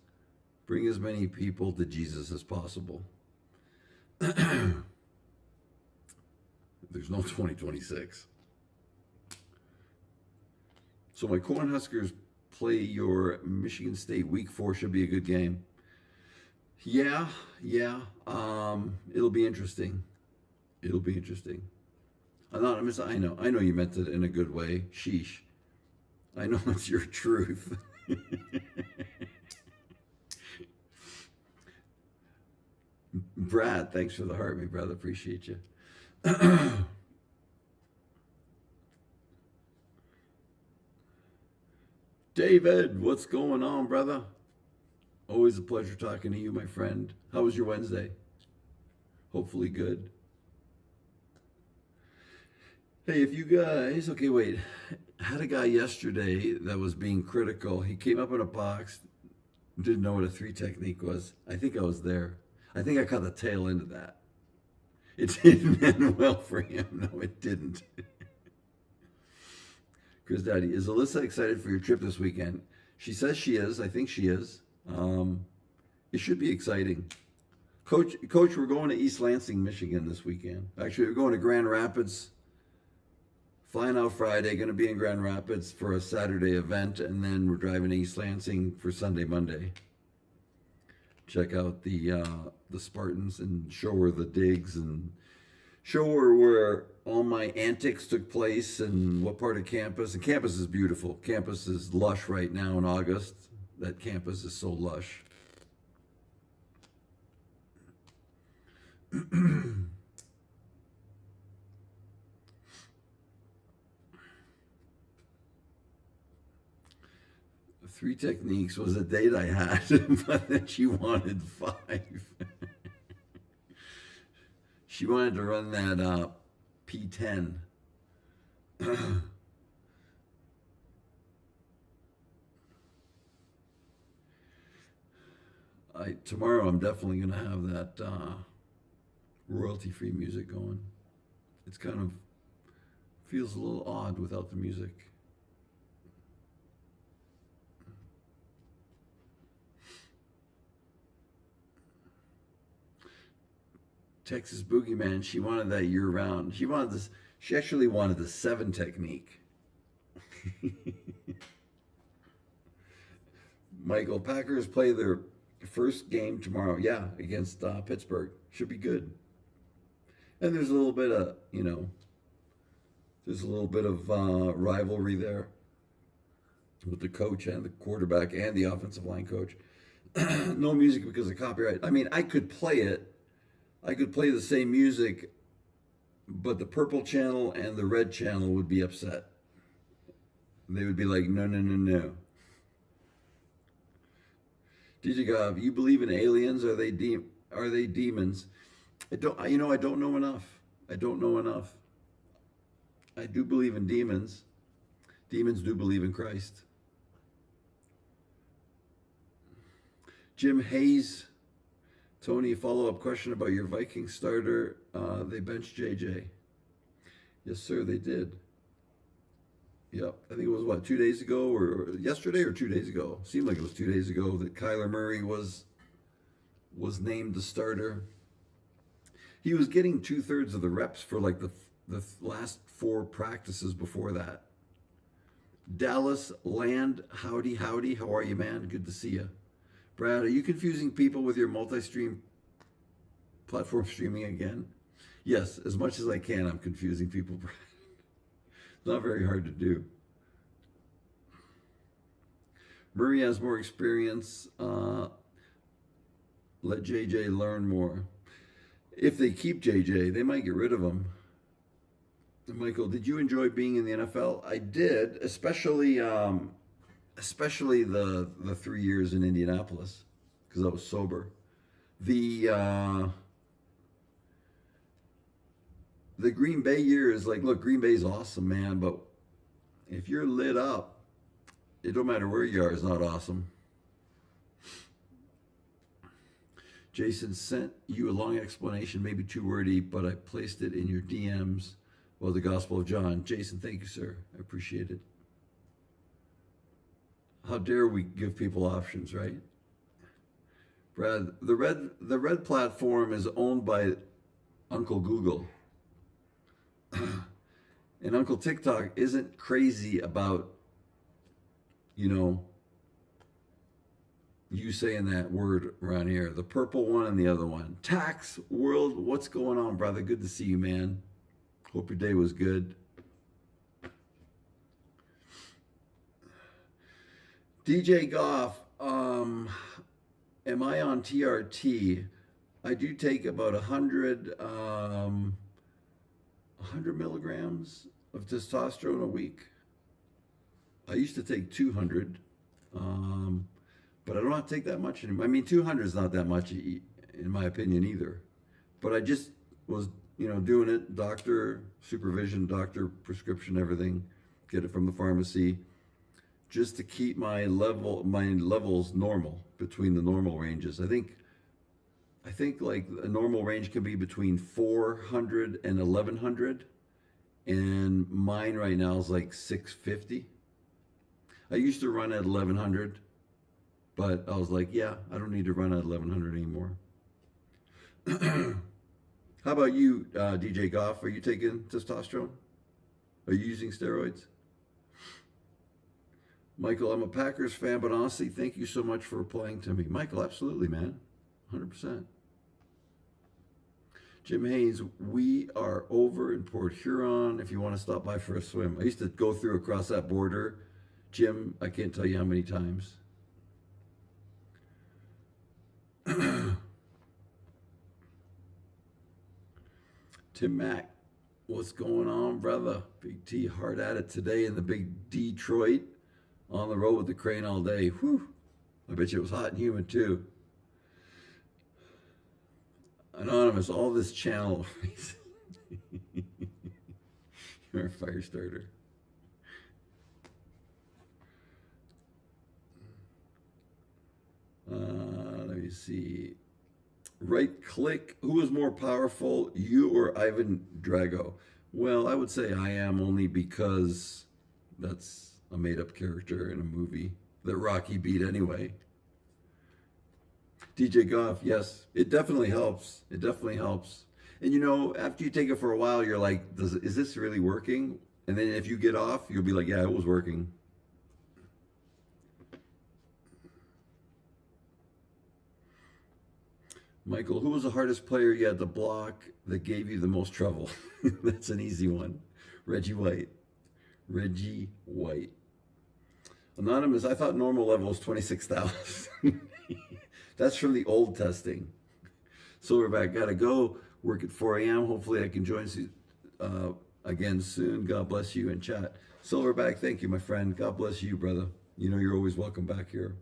bring as many people to Jesus as possible. There's no 2026. So my Cornhuskers play your Michigan State Week 4. Should be a good game. Yeah. It'll be interesting. Anonymous, I know you meant it in a good way. Sheesh. I know it's your truth. Brad, thanks for the heart, my brother. Appreciate you. David, what's going on, brother? Always a pleasure talking to you, my friend. How was your Wednesday? Hopefully good. Hey, if you guys, okay, wait. I had a guy yesterday that was being critical. He came up in a box, didn't know what a three technique was. I think I was there. I think I caught the tail end of that. It didn't end well for him. No, it didn't. Chris Daddy, is Alyssa excited for your trip this weekend? She says she is. I think she is. It should be exciting. Coach, we're going to East Lansing, Michigan this weekend. Actually, we're going to Grand Rapids. Flying out Friday, going to be in Grand Rapids for a Saturday event, and then we're driving to East Lansing for Sunday, Monday. Check out the Spartans and show her the digs and show her where all my antics took place and what part of campus. And campus is beautiful. Campus is lush right now in August. That campus is so lush. Three techniques was a date I had, but then she wanted 5. She wanted to run that P10. Tomorrow I'm definitely going to have that royalty-free music going. It's kind of feels a little odd without the music. Texas Boogeyman, she wanted that year round. She wanted this. She actually wanted the 7 technique. Michael, Packers play their first game tomorrow. Yeah, against Pittsburgh. Should be good. And there's a little bit of, there's a little bit of rivalry there with the coach and the quarterback and the offensive line coach. No music because of copyright. I mean, I could play it. I could play the same music, but the purple channel and the red channel would be upset. They would be like, no, no, no, no. DJ Gov, you believe in aliens? Are they demons? I don't know enough. I don't know enough. I do believe in demons. Demons do believe in Christ. Jim Hayes, Tony, follow-up question about your Viking starter. They benched JJ. Yes, sir, they did. Yep, I think it was 2 days ago, or yesterday, or 2 days ago. Seemed like it was 2 days ago that Kyler Murray was named the starter. He was getting 2/3 of the reps for like the last 4 practices before that. Dallas Land, howdy, howdy. How are you, man? Good to see you. Brad, are you confusing people with your multi-stream platform streaming again? Yes, as much as I can, I'm confusing people, Brad. It's not very hard to do. Murray has more experience. Let JJ learn more. If they keep JJ, they might get rid of him. Michael, did you enjoy being in the NFL? I did, especially the 3 years in Indianapolis, because I was sober. The Green Bay years, like, look, Green Bay's awesome, man, but if you're lit up, it don't matter where you are, it's not awesome. Jason sent you a long explanation, maybe too wordy, but I placed it in your DMs about the Gospel of John. Jason, thank you, sir. I appreciate it. How dare we give people options, right? Brad, the red platform is owned by Uncle Google. And Uncle TikTok isn't crazy about, you saying that word around here. The purple one and the other one. Tax World, what's going on, brother? Good to see you, man. Hope your day was good. DJ Goff, am I on TRT? I do take about 100 milligrams of testosterone a week. I used to take 200, um, but I don't have to take that much anymore. I mean, 200 is not that much, in my opinion, either. But I just was, doing it, doctor supervision, doctor prescription, everything. Get it from the pharmacy, just to keep my levels normal, between the normal ranges. I think like a normal range can be between 400 and 1100, and mine right now is like 650. I used to run at 1100, but I was like, yeah, I don't need to run at 1100 anymore. How about you, DJ Goff? Are you taking testosterone? Are you using steroids? Michael, I'm a Packers fan, but honestly, thank you so much for replying to me. Michael, absolutely, man. 100%. Jim Hayes, we are over in Port Huron if you want to stop by for a swim. I used to go through across that border. Jim, I can't tell you how many times. Tim Mack, what's going on, brother? Big T hard at it today in the big Detroit. On the road with the crane all day. Whew. I bet you it was hot and humid too. Anonymous, all this channel. You're a fire starter. Let me see. Right click. Who is more powerful, you or Ivan Drago? Well, I would say I am, only because that's a made-up character in a movie that Rocky beat anyway. DJ Goff, yes, it definitely helps. It definitely helps. And after you take it for a while, you're like, is this really working? And then if you get off, you'll be like, yeah, it was working. Michael, who was the hardest player you had to block that gave you the most trouble? That's an easy one. Reggie White. Reggie White. Anonymous, I thought normal level was 26,000. That's from the old testing. Silverback, gotta go. Work at 4 a.m. Hopefully I can join you again soon. God bless you in chat. Silverback, thank you, my friend. God bless you, brother. You're always welcome back here.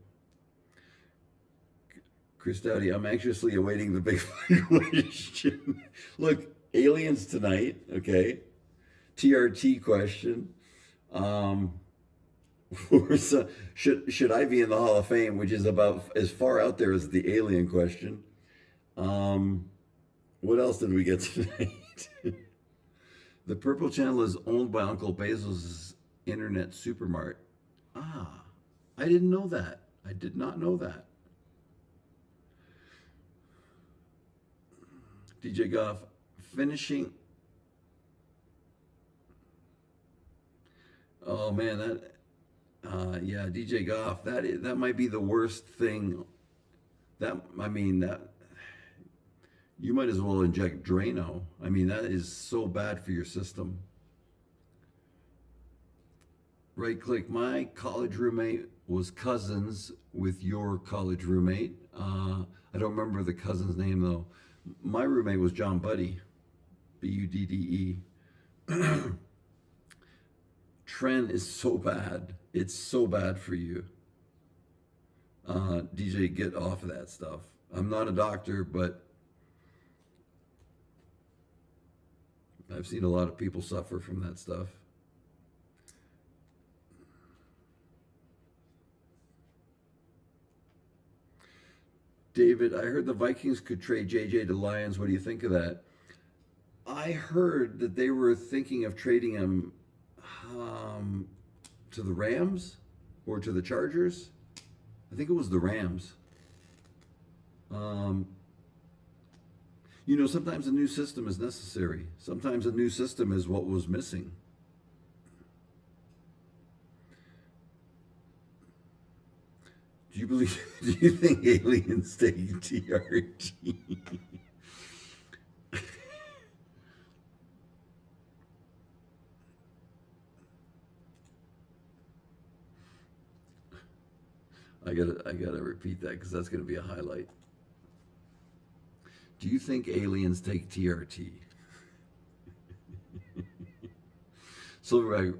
Chris Dowdy, I'm anxiously awaiting the big question. Look, aliens tonight, okay? TRT question. Should I be in the Hall of Fame, which is about as far out there as the alien question. What else did we get tonight? The Purple Channel is owned by Uncle Bezos' internet supermart. I didn't know that. I did not know that. DJ Goff, finishing. Oh man, yeah, DJ Goff, that might be the worst thing. That you might as well inject Drano. I mean, that is so bad for your system. Right click. My college roommate was cousins with your college roommate. I don't remember the cousin's name though. My roommate was John Buddy, Budde. Tren is so bad. It's so bad for you. DJ, get off of that stuff. I'm not a doctor, but I've seen a lot of people suffer from that stuff. David, I heard the Vikings could trade JJ to Lions. What do you think of that? I heard that they were thinking of trading him to the Rams or to the Chargers. I think it was the Rams. Sometimes a new system is necessary. Sometimes a new system is what was missing. Do you think aliens take TRT? I gotta repeat that because that's gonna be a highlight. Do you think aliens take TRT? Silverback,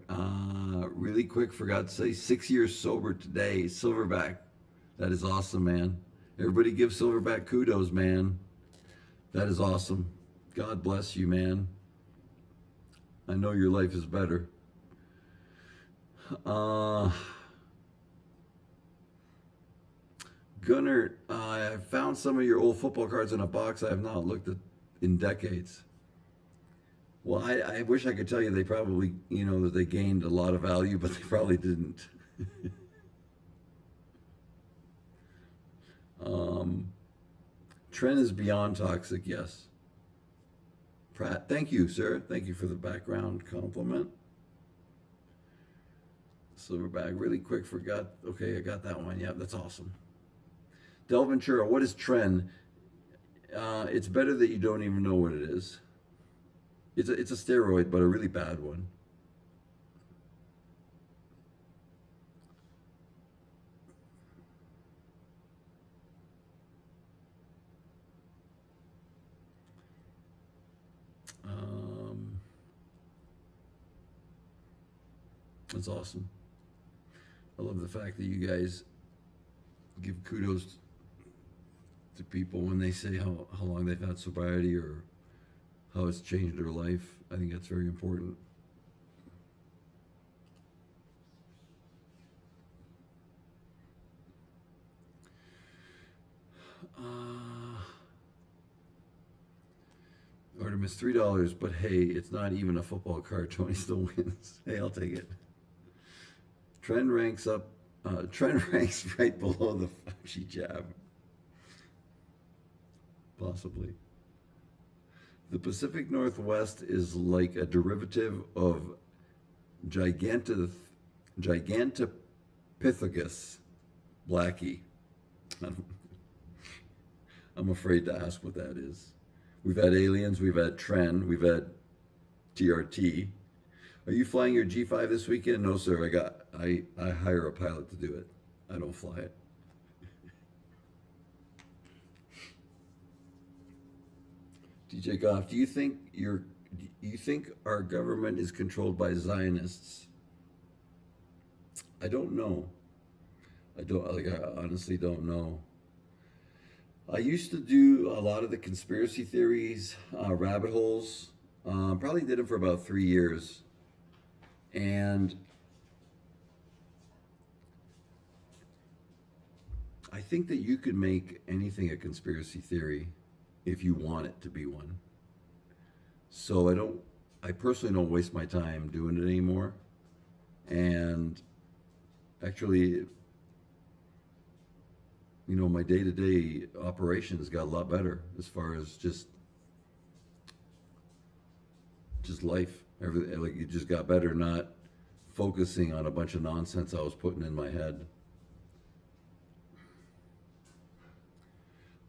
really quick, forgot to say, 6 years sober today. Silverback, that is awesome, man. Everybody give Silverback kudos, man. That is awesome. God bless you, man. I know your life is better. Gunnar, I found some of your old football cards in a box I have not looked at in decades. Well, I wish I could tell you they probably, that they gained a lot of value, but they probably didn't. Trent is beyond toxic, yes. Pratt, thank you, sir. Thank you for the background compliment. Silverback, really quick, forgot. Okay, I got that one. Yeah, that's awesome. Del Ventura, what is trend? It's better that you don't even know what it is. It's a steroid, but a really bad one. That's awesome. I love the fact that you guys give kudos to people when they say how long they've had sobriety or how it's changed their life. I think that's very important. Artemis, $3, but hey, it's not even a football card. Tony still wins. Hey, I'll take it. Trend ranks right below the Fauci jab. Possibly. The Pacific Northwest is like a derivative of Gigantopithecus blackie. I'm afraid to ask what that is. We've had aliens, we've had Tren, we've had TRT. Are you flying your G5 this weekend? No, sir. I hire a pilot to do it. I don't fly it. DJ Goff, do you think our government is controlled by Zionists? I don't know. I honestly don't know. I used to do a lot of the conspiracy theories, rabbit holes. Probably did them for about 3 years. And I think that you could make anything a conspiracy theory if you want it to be one. So I personally don't waste my time doing it anymore. And actually, my day-to-day operations got a lot better as far as just life. Everything, like, it just got better, not focusing on a bunch of nonsense I was putting in my head.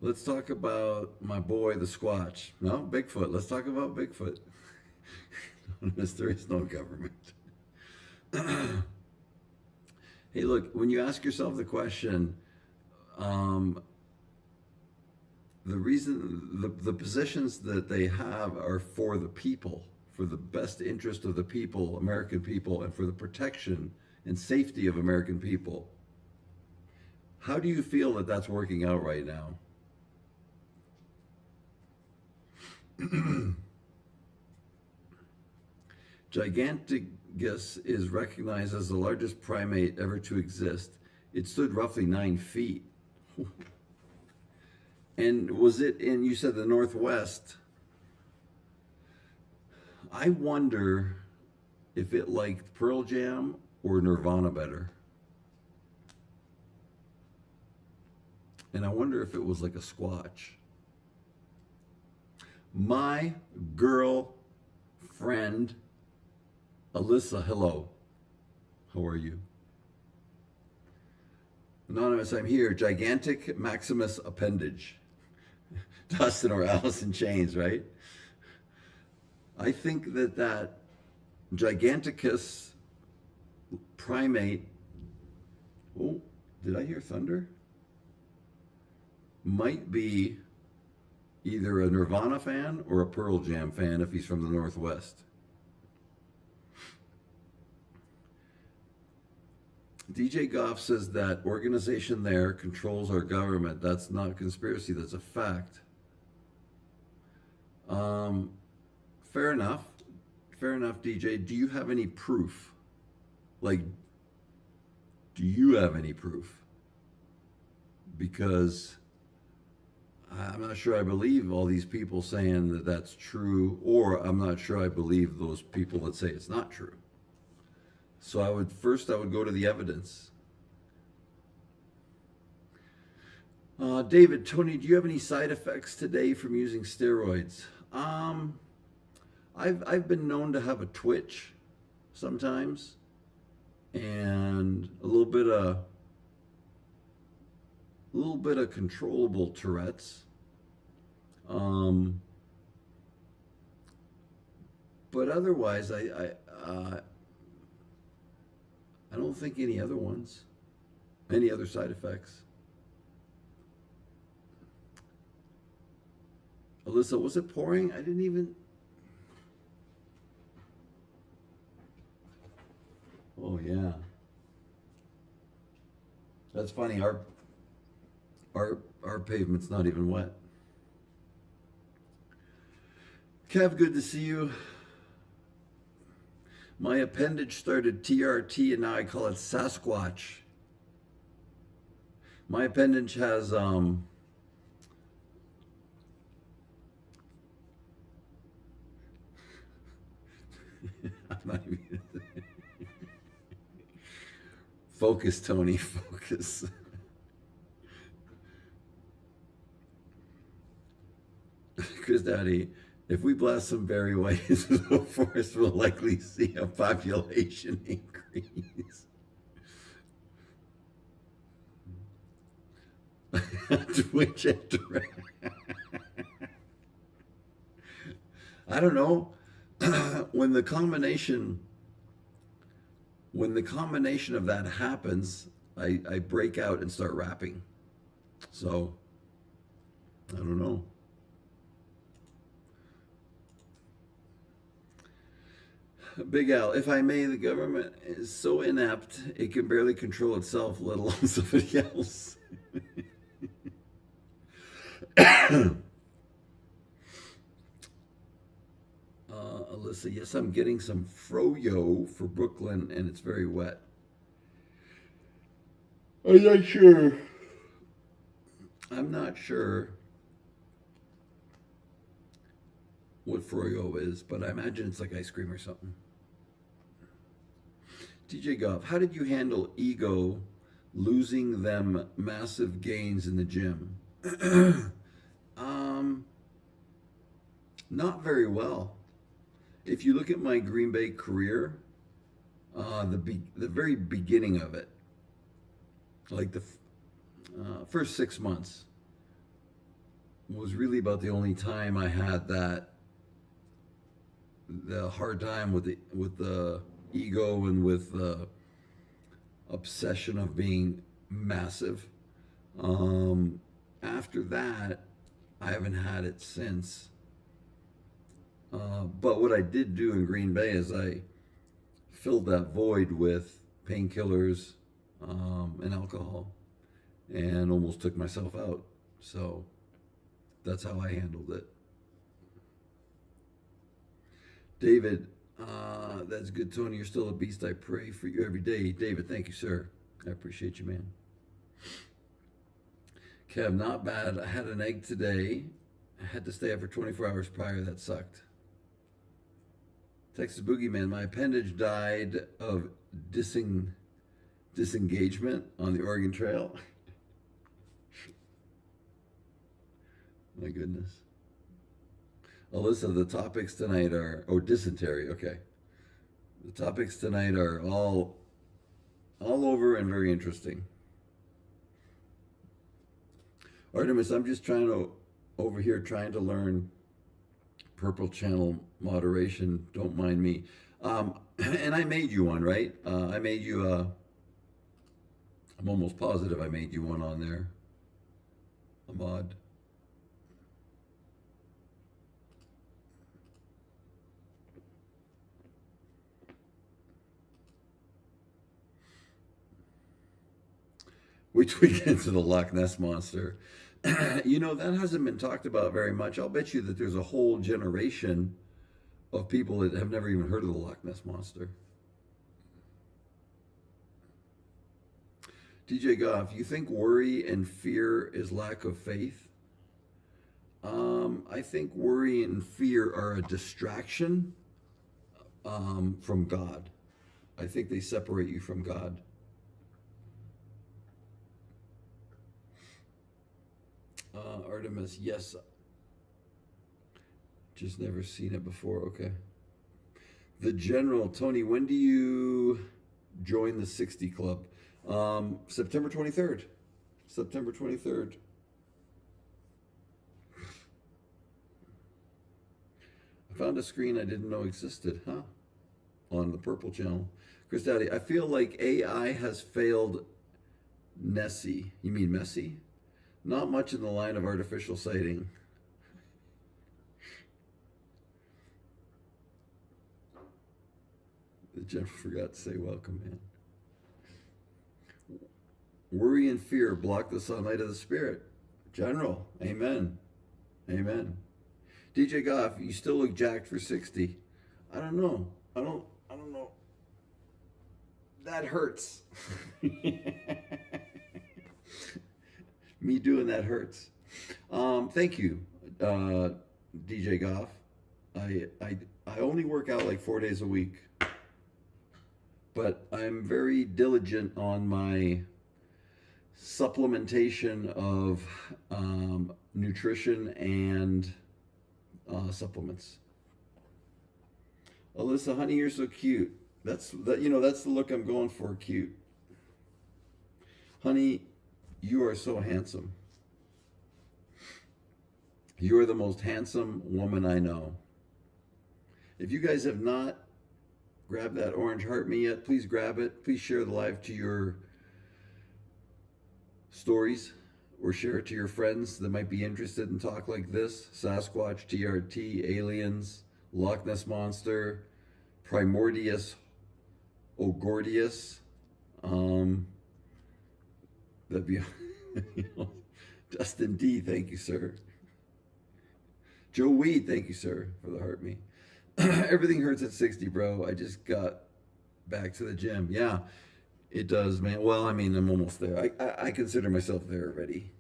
Let's talk about my boy, the Squatch. No, Bigfoot. Let's talk about Bigfoot. There is no government. Hey, look, when you ask yourself the question, the positions that they have are for the people, for the best interest of the people, American people, and for the protection and safety of American people. How do you feel that that's working out right now? Giganticus is recognized as the largest primate ever to exist. It stood roughly 9 feet. And was it in, you said, the Northwest? I wonder if it liked Pearl Jam or Nirvana better. And I wonder if it was like a Squatch. My girlfriend, Alyssa, hello. How are you? Anonymous, I'm here. Gigantic Maximus appendage. Dustin or Alice in Chains, right? I think that Giganticus primate, oh, did I hear thunder? Might be either a Nirvana fan or a Pearl Jam fan if he's from the Northwest. DJ Goff says that organization there controls our government. That's not conspiracy, that's a fact. Fair enough. Fair enough, DJ. Do you have any proof? Like, do you have any proof? Because I'm not sure I believe all these people saying that that's true, or I'm not sure I believe those people that say it's not true. So I would go to the evidence. David, Tony, do you have any side effects today from using steroids? I've been known to have a twitch sometimes, and a little bit of controllable Tourette's. But otherwise, I don't think any other ones, any other side effects. Alyssa, was it pouring? I didn't even. Oh yeah. That's funny. Our pavement's not even wet. Kev, good to see you. My appendage started TRT and now I call it Sasquatch. My appendage has I'm not even focus, Tony, focus. Chris Daddy, if we blast some Barry White into the forest, we'll likely see a population increase. Twitch I don't know. When the combination of that happens, I break out and start rapping. So I don't know. Big Al, if I may, the government is so inept it can barely control itself, let alone somebody else. Alyssa, yes, I'm getting some froyo for Brooklyn and it's very wet. I'm not sure. I'm not sure what froyo is, but I imagine it's like ice cream or something. DJ Goff, how did you handle ego losing them massive gains in the gym? Not very well. If you look at my Green Bay career, the very beginning of it, like the first 6 months, was really about the only time I had the hard time with the ego and with the obsession of being massive. After that, I haven't had it since. But what I did do in Green Bay is I filled that void with painkillers and alcohol and almost took myself out. So that's how I handled it. David, that's good, Tony. You're still a beast. I pray for you every day. David, thank you, sir. I appreciate you, man. Kev, not bad. I had an egg today. I had to stay up for 24 hours prior. That sucked. Texas Boogeyman, my appendage died of disengagement on the Oregon Trail. My goodness. Alyssa, the topics tonight are, dysentery, okay. The topics tonight are all over and very interesting. Artemis, I'm just over here trying to learn Purple Channel moderation. Don't mind me. And I made you one, right? I made you I'm almost positive I made you one on there. A mod. Which we get to the Loch Ness Monster. You know, that hasn't been talked about very much. I'll bet you that there's a whole generation of people that have never even heard of the Loch Ness Monster. DJ Goff, you think worry and fear is lack of faith? I think worry and fear are a distraction from God. I think they separate you from God. Artemis, yes. Just never seen it before. Okay. The General, Tony, when do you join the 60 Club? September 23rd. September 23rd. I found a screen I didn't know existed, huh? On the Purple Channel. Chris Daddy, I feel like AI has failed Nessie. You mean Messi? Not much in the line of artificial sighting. The general forgot to say welcome, man. Worry and fear block the sunlight of the Spirit. General, amen. Amen. DJ Goff, you still look jacked for 60. I don't know. I don't know. That hurts. Me doing that hurts. Thank you, DJ Goff. I only work out like 4 days a week, but I'm very diligent on my supplementation of nutrition and supplements. Alyssa, honey, you're so cute. That's the look I'm going for. Cute, honey. You are so handsome. You are the most handsome woman I know. If you guys have not grabbed that orange heart me yet, please grab it. Please share the live to your stories or share it to your friends that might be interested in talk like this. Sasquatch, TRT, aliens, Loch Ness Monster, Primordius, Ogordius. That'd be, Dustin D, thank you, sir. Joe Weed, thank you, sir, for the heart me. Everything hurts at 60, bro. I just got back to the gym. Yeah, it does, man. Well, I mean, I'm almost there. I consider myself there already.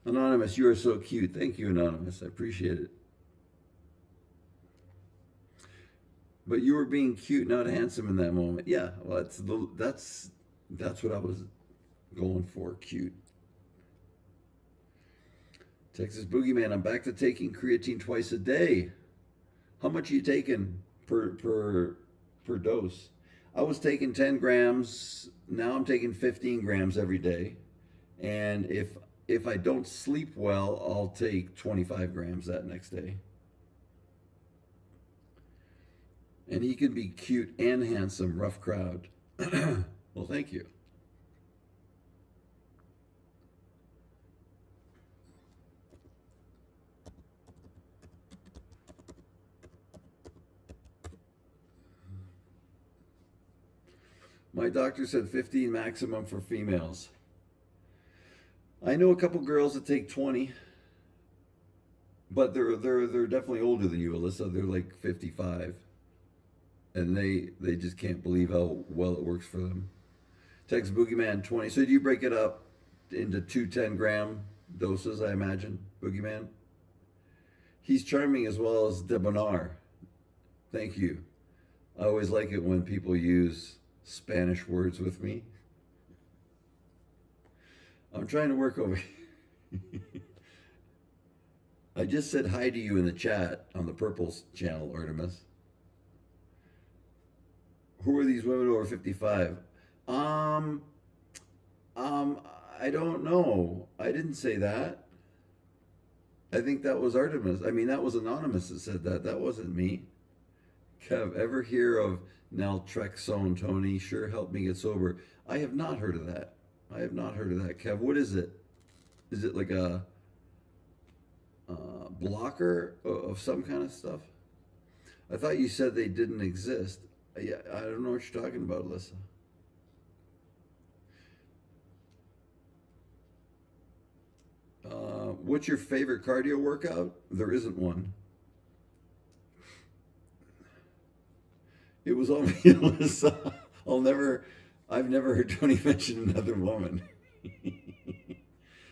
Anonymous, you are so cute. Thank you, Anonymous. I appreciate it. But you were being cute, not handsome in that moment. Yeah, well, that's what I was going for. Cute. Texas Boogeyman, I'm back to taking creatine twice a day. How much are you taking per dose? I was taking 10 grams. Now I'm taking 15 grams every day. And if I don't sleep well, I'll take 25 grams that next day. And he can be cute and handsome, rough crowd. Well, thank you. My doctor said 15 maximum for females. I know a couple girls that take 20, but they're definitely older than you, Alyssa. They're like 55, and they just can't believe how well it works for them. Text Boogeyman 20. So do you break it up into 2 10-gram doses? I imagine, Boogeyman. He's charming as well as Debonar. Thank you. I always like it when people use Spanish words with me. I'm trying to work over here. I just said hi to you in the chat on the Purple channel, Artemis. Who are these women over 55? I don't know. I didn't say that. I think that was Artemis. I mean, that was Anonymous that said that. That wasn't me. Kev, ever hear of naltrexone, Tony? Sure helped me get sober. I have not heard of that. I have not heard of that. Kev, what is it? Is it like a blocker of some kind of stuff? I thought you said they didn't exist. Yeah, I don't know what you're talking about, Alyssa. what's your favorite cardio workout? There isn't one. It was all me, Alyssa. I'll never, I've never heard Tony mention another woman.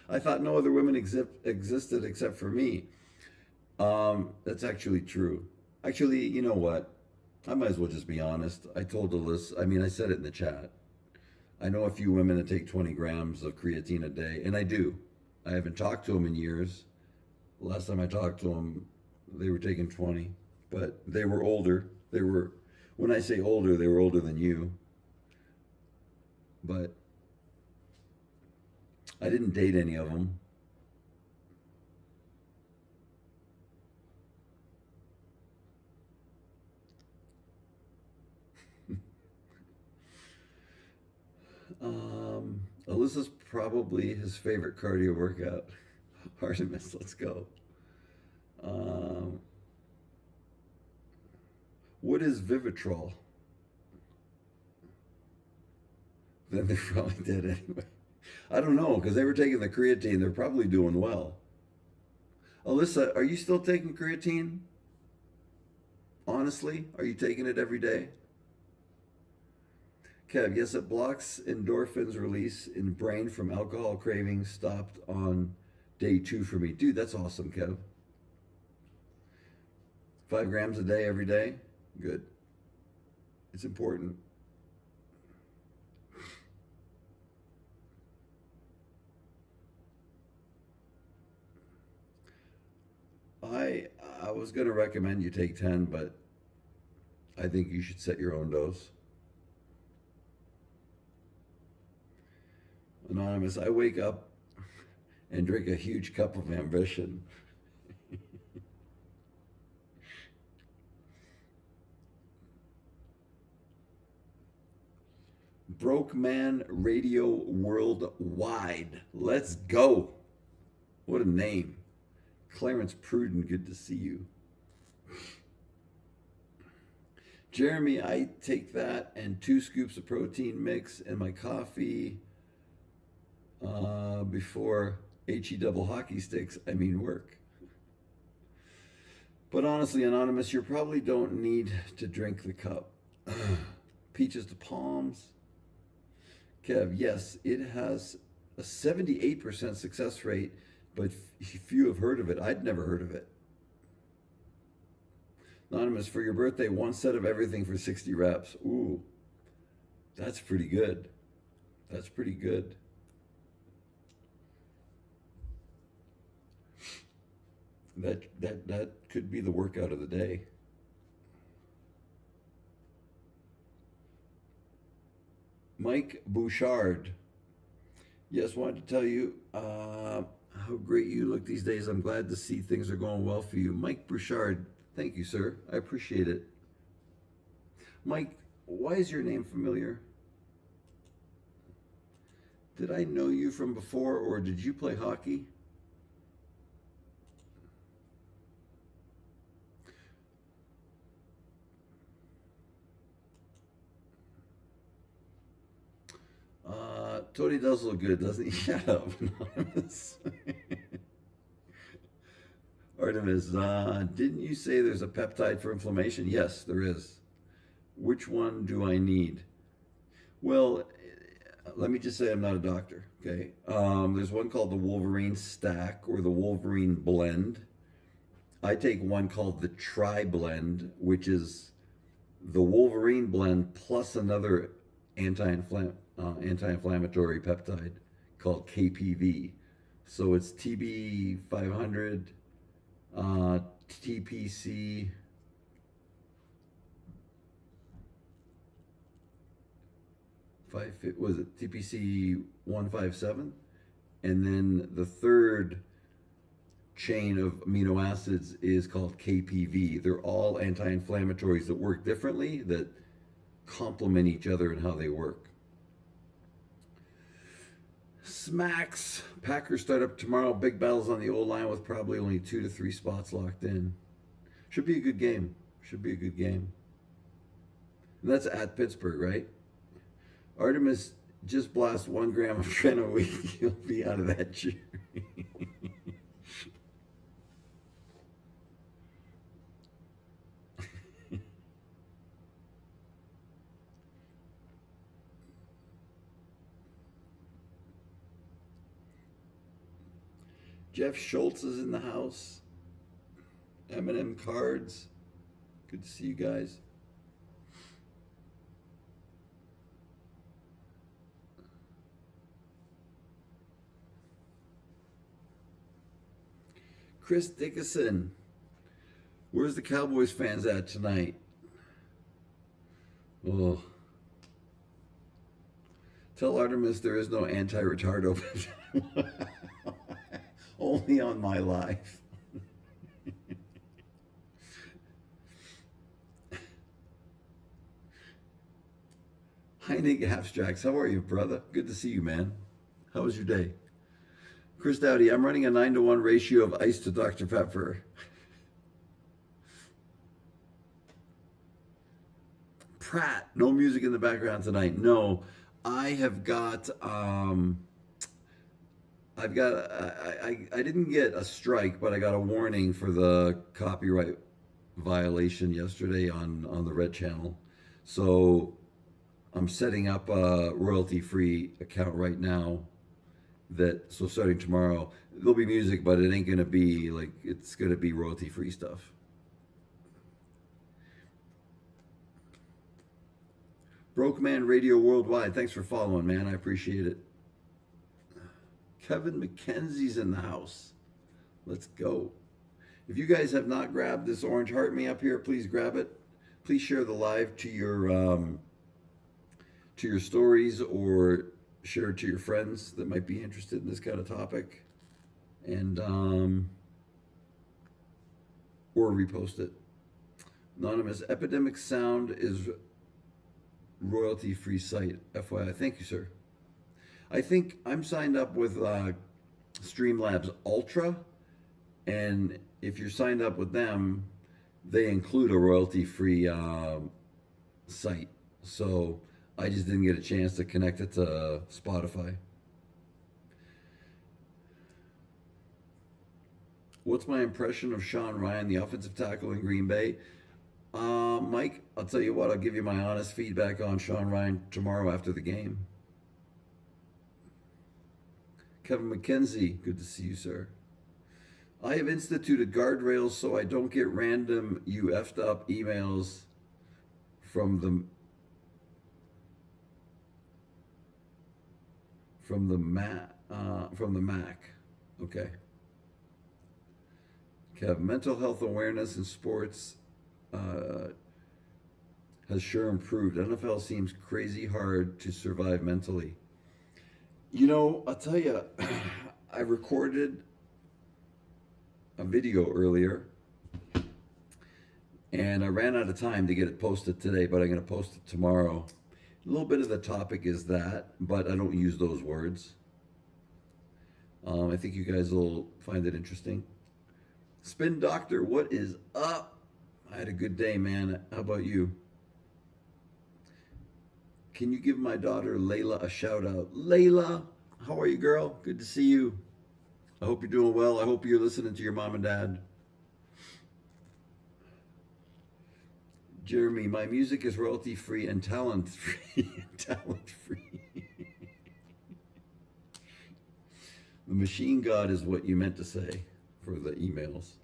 I thought no other women existed except for me. That's actually true. Actually, you know what? I might as well just be honest. I told Alyssa, I mean, I said it in the chat. I know a few women that take 20 grams of creatine a day, and I do. I haven't talked to them in years. Last time I talked to them, they were taking 20, but they were older. They were, when I say older, they were older than you. But I didn't date any of them. Alyssa's probably his favorite cardio workout. Artemis, let's go. Um, what is Vivitrol? Then they're probably dead anyway. I don't know, because they were taking the creatine. They're probably doing well. Alyssa, are you still taking creatine? Honestly, are you taking it every day? Kev, yes, it blocks endorphins release in brain from alcohol cravings. Stopped on day 2 for me. Dude, that's awesome, Kev. 5 grams a day every day? Good. It's important. I was going to recommend you take 10, but I think you should set your own dose. Anonymous, I wake up and drink a huge cup of ambition. Broke Man Radio Worldwide. Let's go. What a name. Clarence Pruden, good to see you. Jeremy, I take that and 2 scoops of protein mix in my coffee before HE double hockey sticks, I mean work. But honestly, Anonymous, you probably don't need to drink the cup. Peaches to palms. Kev, yes, it has a 78% success rate, but few have heard of it. I'd never heard of it. Anonymous, for your birthday, 1 set of everything for 60 reps. Ooh, that's pretty good. That's pretty good. That could be the workout of the day. Mike Bouchard. Yes, wanted to tell you how great you look these days. I'm glad to see things are going well for you. Mike Bouchard, thank you, sir. I appreciate it. Mike, why is your name familiar? Did I know you from before, or did you play hockey? Tony does look good, doesn't he? Shut up, Anonymous. Artemis, didn't you say there's a peptide for inflammation? Yes, there is. Which one do I need? Well, let me just say I'm not a doctor, okay? There's one called the Wolverine Stack or the Wolverine Blend. I take one called the Tri Blend, which is the Wolverine Blend plus another anti-inflammatory peptide called KPV. So it's TB 500, TPC, was it TPC 157, and then the third chain of amino acids is called KPV. They're all anti-inflammatories that work differently, that complement each other in how they work. Smacks. Packers start up tomorrow. Big battles on the O-line with probably only 2 to 3 spots locked in. Should be a good game. Should be a good game. And that's at Pittsburgh, right? Artemis, just blast 1 gram of tren a week. You'll be out of that chair. Jeff Schultz is in the house. M&M Cards. Good to see you guys. Chris Dickinson. Where's the Cowboys fans at tonight? Oh. Tell Artemis there is no anti-retardo. Only on my life. Hi, Nick Abstracts. How are you, brother? Good to see you, man. How was your day? Chris Dowdy, I'm running a 9-to-1 ratio of ice to Dr. Pepper. Pratt, no music in the background tonight. No, I have got, I didn't get a strike, but I got a warning for the copyright violation yesterday on the Red Channel. So I'm setting up a royalty-free account right now. So starting tomorrow, there'll be music, but it ain't gonna be like, it's gonna be royalty-free stuff. Broke Man Radio Worldwide, thanks for following, man. I appreciate it. Kevin McKenzie's in the house. Let's go. If you guys have not grabbed this orange heart me up here, please grab it. Please share the live to your stories, or share it to your friends that might be interested in this kind of topic, and or repost it. Anonymous, Epidemic Sound is royalty-free site, FYI. Thank you, sir. I think I'm signed up with Streamlabs Ultra, and if you're signed up with them, they include a royalty-free site. So I just didn't get a chance to connect it to Spotify. What's my impression of Sean Ryan, the offensive tackle in Green Bay? Mike, I'll tell you what, I'll give you my honest feedback on Sean Ryan tomorrow after the game. Kevin McKenzie, good to see you, sir. I have instituted guardrails so I don't get random you effed up emails from the Mac. Okay. Kev, mental health awareness in sports has sure improved. NFL seems crazy hard to survive mentally. You know, I'll tell you, I recorded a video earlier, and I ran out of time to get it posted today, but I'm going to post it tomorrow. A little bit of the topic is that, but I don't use those words. I think you guys will find it interesting. Spin Doctor, what is up? I had a good day, man. How about you? Can you give my daughter Layla a shout out? Layla, how are you, girl? Good to see you. I hope you're doing well. I hope you're listening to your mom and dad. Jeremy, my music is royalty free and talent free. Talent free. The machine god is what you meant to say for the emails.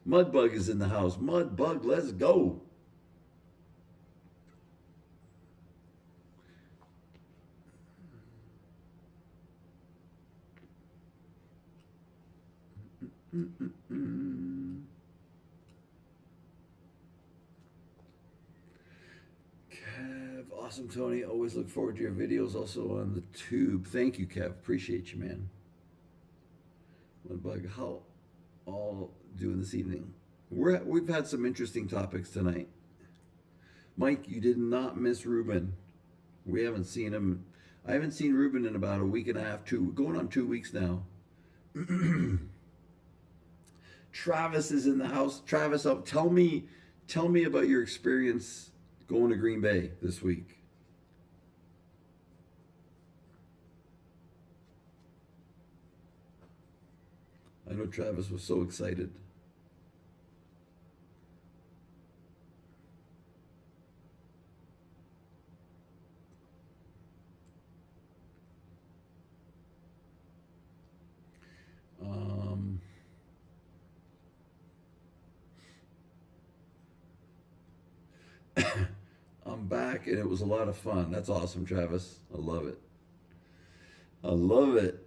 Mudbug is in the house. Mudbug, let's go. Kev, awesome, Tony. Always look forward to your videos, also on the tube. Thank you, Kev. Appreciate you, man. Mudbug, how all doing this evening? We've had some interesting topics tonight. Mike, you did not miss Ruben. We haven't seen him. I haven't seen Ruben in about a week and a half, going on 2 weeks now. Travis is in the house. Travis, tell me about your experience going to Green Bay this week. I know Travis was so excited. track, and it was a lot of fun. That's awesome, Travis. I love it. I love it.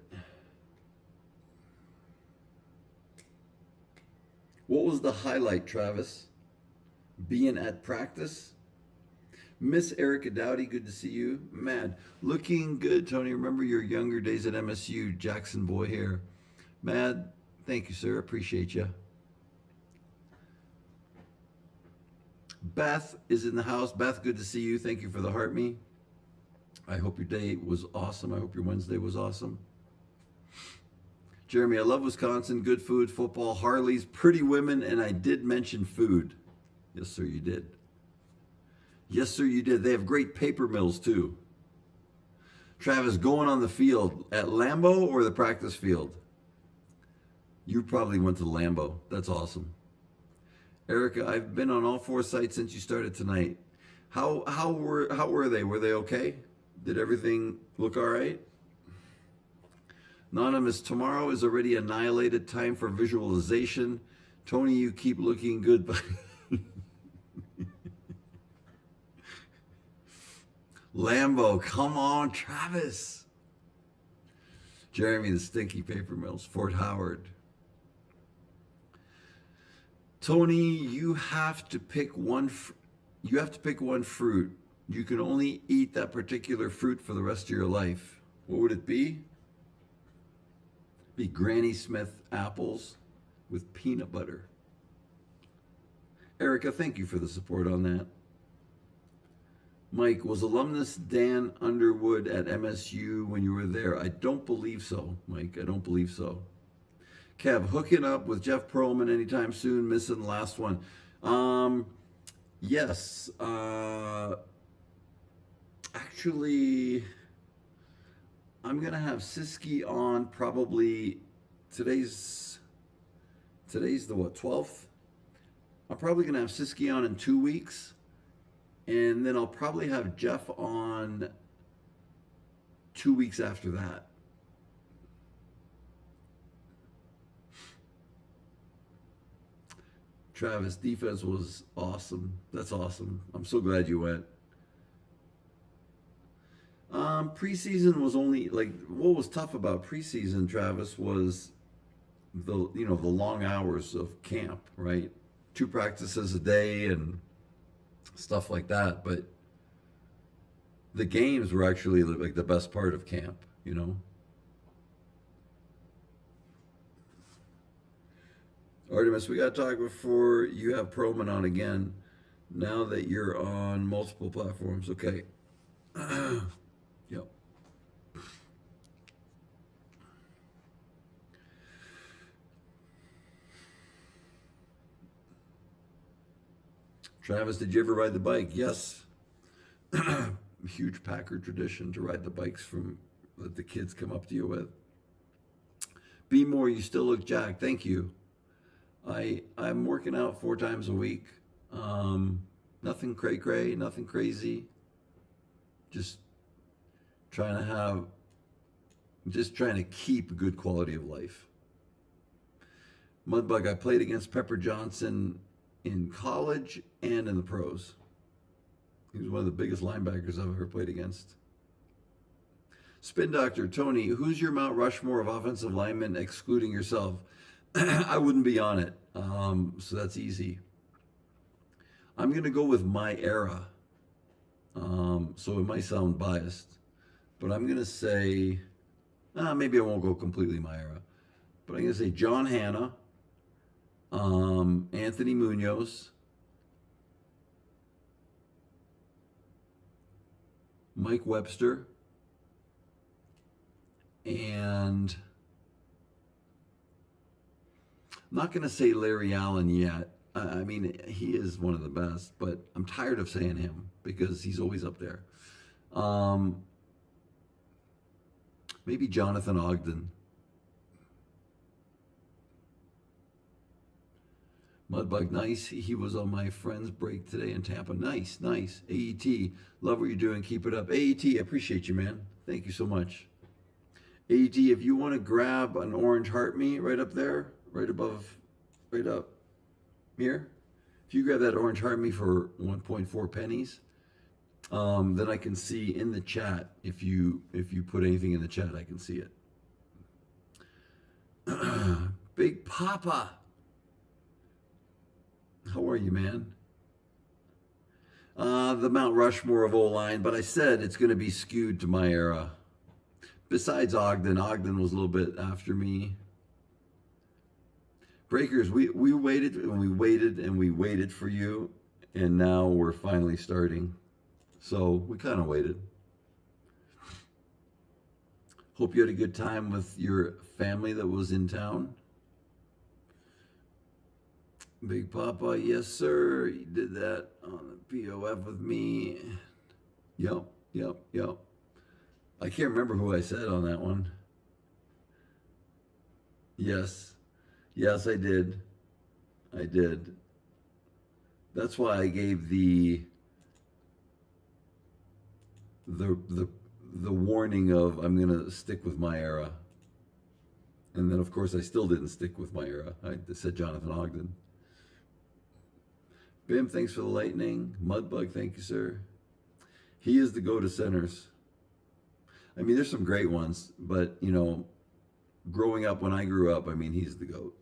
What was the highlight, Travis? Being at practice? Miss Erica Dowdy, good to see you. Mad. Looking good, Tony. Remember your younger days at MSU, Jackson boy here. Mad, thank you, sir. Appreciate you. Beth is in the house. Beth, good to see you. Thank you for the heart me. I hope your day was awesome. I hope your Wednesday was awesome. Jeremy, I love Wisconsin. Good food, football, Harleys, pretty women, and I did mention food. Yes, sir, you did. Yes, sir, you did. They have great paper mills, too. Travis, going on the field at Lambeau or the practice field? You probably went to Lambeau. That's awesome. Erica, I've been on all 4 sites since you started tonight. How were they? Were they okay? Did everything look all right? Anonymous, tomorrow is already annihilated. Time for visualization. Tony, you keep looking good. Lambeau, come on, Travis. Jeremy, the stinky paper mills. Fort Howard. Tony, you have to pick one. You have to pick one fruit. You can only eat that particular fruit for the rest of your life. What would it be? Be Granny Smith apples with peanut butter. Erica, thank you for the support on that. Mike, was alumnus Dan Underwood at MSU when you were there? I don't believe so, Mike. I don't believe so. Kev, hooking up with Jeff Pearlman anytime soon, missing the last one. Yes. Actually, I'm going to have Siski on probably, today's the what, 12th? I'm probably going to have Siski on in 2 weeks. And then I'll probably have Jeff on 2 weeks after that. Travis, defense was awesome. That's awesome. I'm so glad you went. Preseason was only what was tough about preseason, Travis, was the long hours of camp, right? 2 practices a day and stuff like that. But the games were actually like the best part of camp, Artemis, we got to talk before you have Perlman on again. Now that you're on multiple platforms, okay. Yep. Travis, did you ever ride the bike? Yes. Huge Packer tradition to ride the bikes that the kids come up to you with. Be more, you still look jacked. Thank you. I'm working out 4 times a week. Nothing cray-cray, nothing crazy. Just trying to keep a good quality of life. Mudbug, I played against Pepper Johnson in college and in the pros. He was one of the biggest linebackers I've ever played against. Spin Doctor, Tony, who's your Mount Rushmore of offensive linemen excluding yourself? I wouldn't be on it, so that's easy. I'm going to go with my era, so it might sound biased, but I'm going to say, maybe I won't go completely my era, but I'm going to say John Hanna, Anthony Munoz, Mike Webster, and I'm not going to say Larry Allen yet. I mean, he is one of the best, but I'm tired of saying him because he's always up there. Maybe Jonathan Ogden. Mudbug, nice. He was on my friend's break today in Tampa. Nice, nice. AET, love what you're doing. Keep it up. AET, I appreciate you, man. Thank you so much. AET, if you want to grab an orange heart me right up there, right above, right up here. If you grab that orange heart me for 1.4 pennies, Then I can see in the chat if you put anything in the chat, I can see it. Big Papa, how are you, man? The Mount Rushmore of O-line, but I said it's going to be skewed to my era. Besides Ogden was a little bit after me. Breakers, we waited and we waited and we waited for you, and now we're finally starting. So we kind of waited. Hope you had a good time with your family that was in town. Big Papa, yes sir, you did that on the POF with me. Yep. I can't remember who I said on that one. Yes, I did. That's why I gave the warning of I'm gonna stick with my era. And then of course I still didn't stick with my era. I said Jonathan Ogden. Bim, thanks for the lightning. Mudbug, thank you, sir. He is the go-to centers. I mean, there's some great ones, but you know, growing up when I grew up, I mean, he's the GOAT.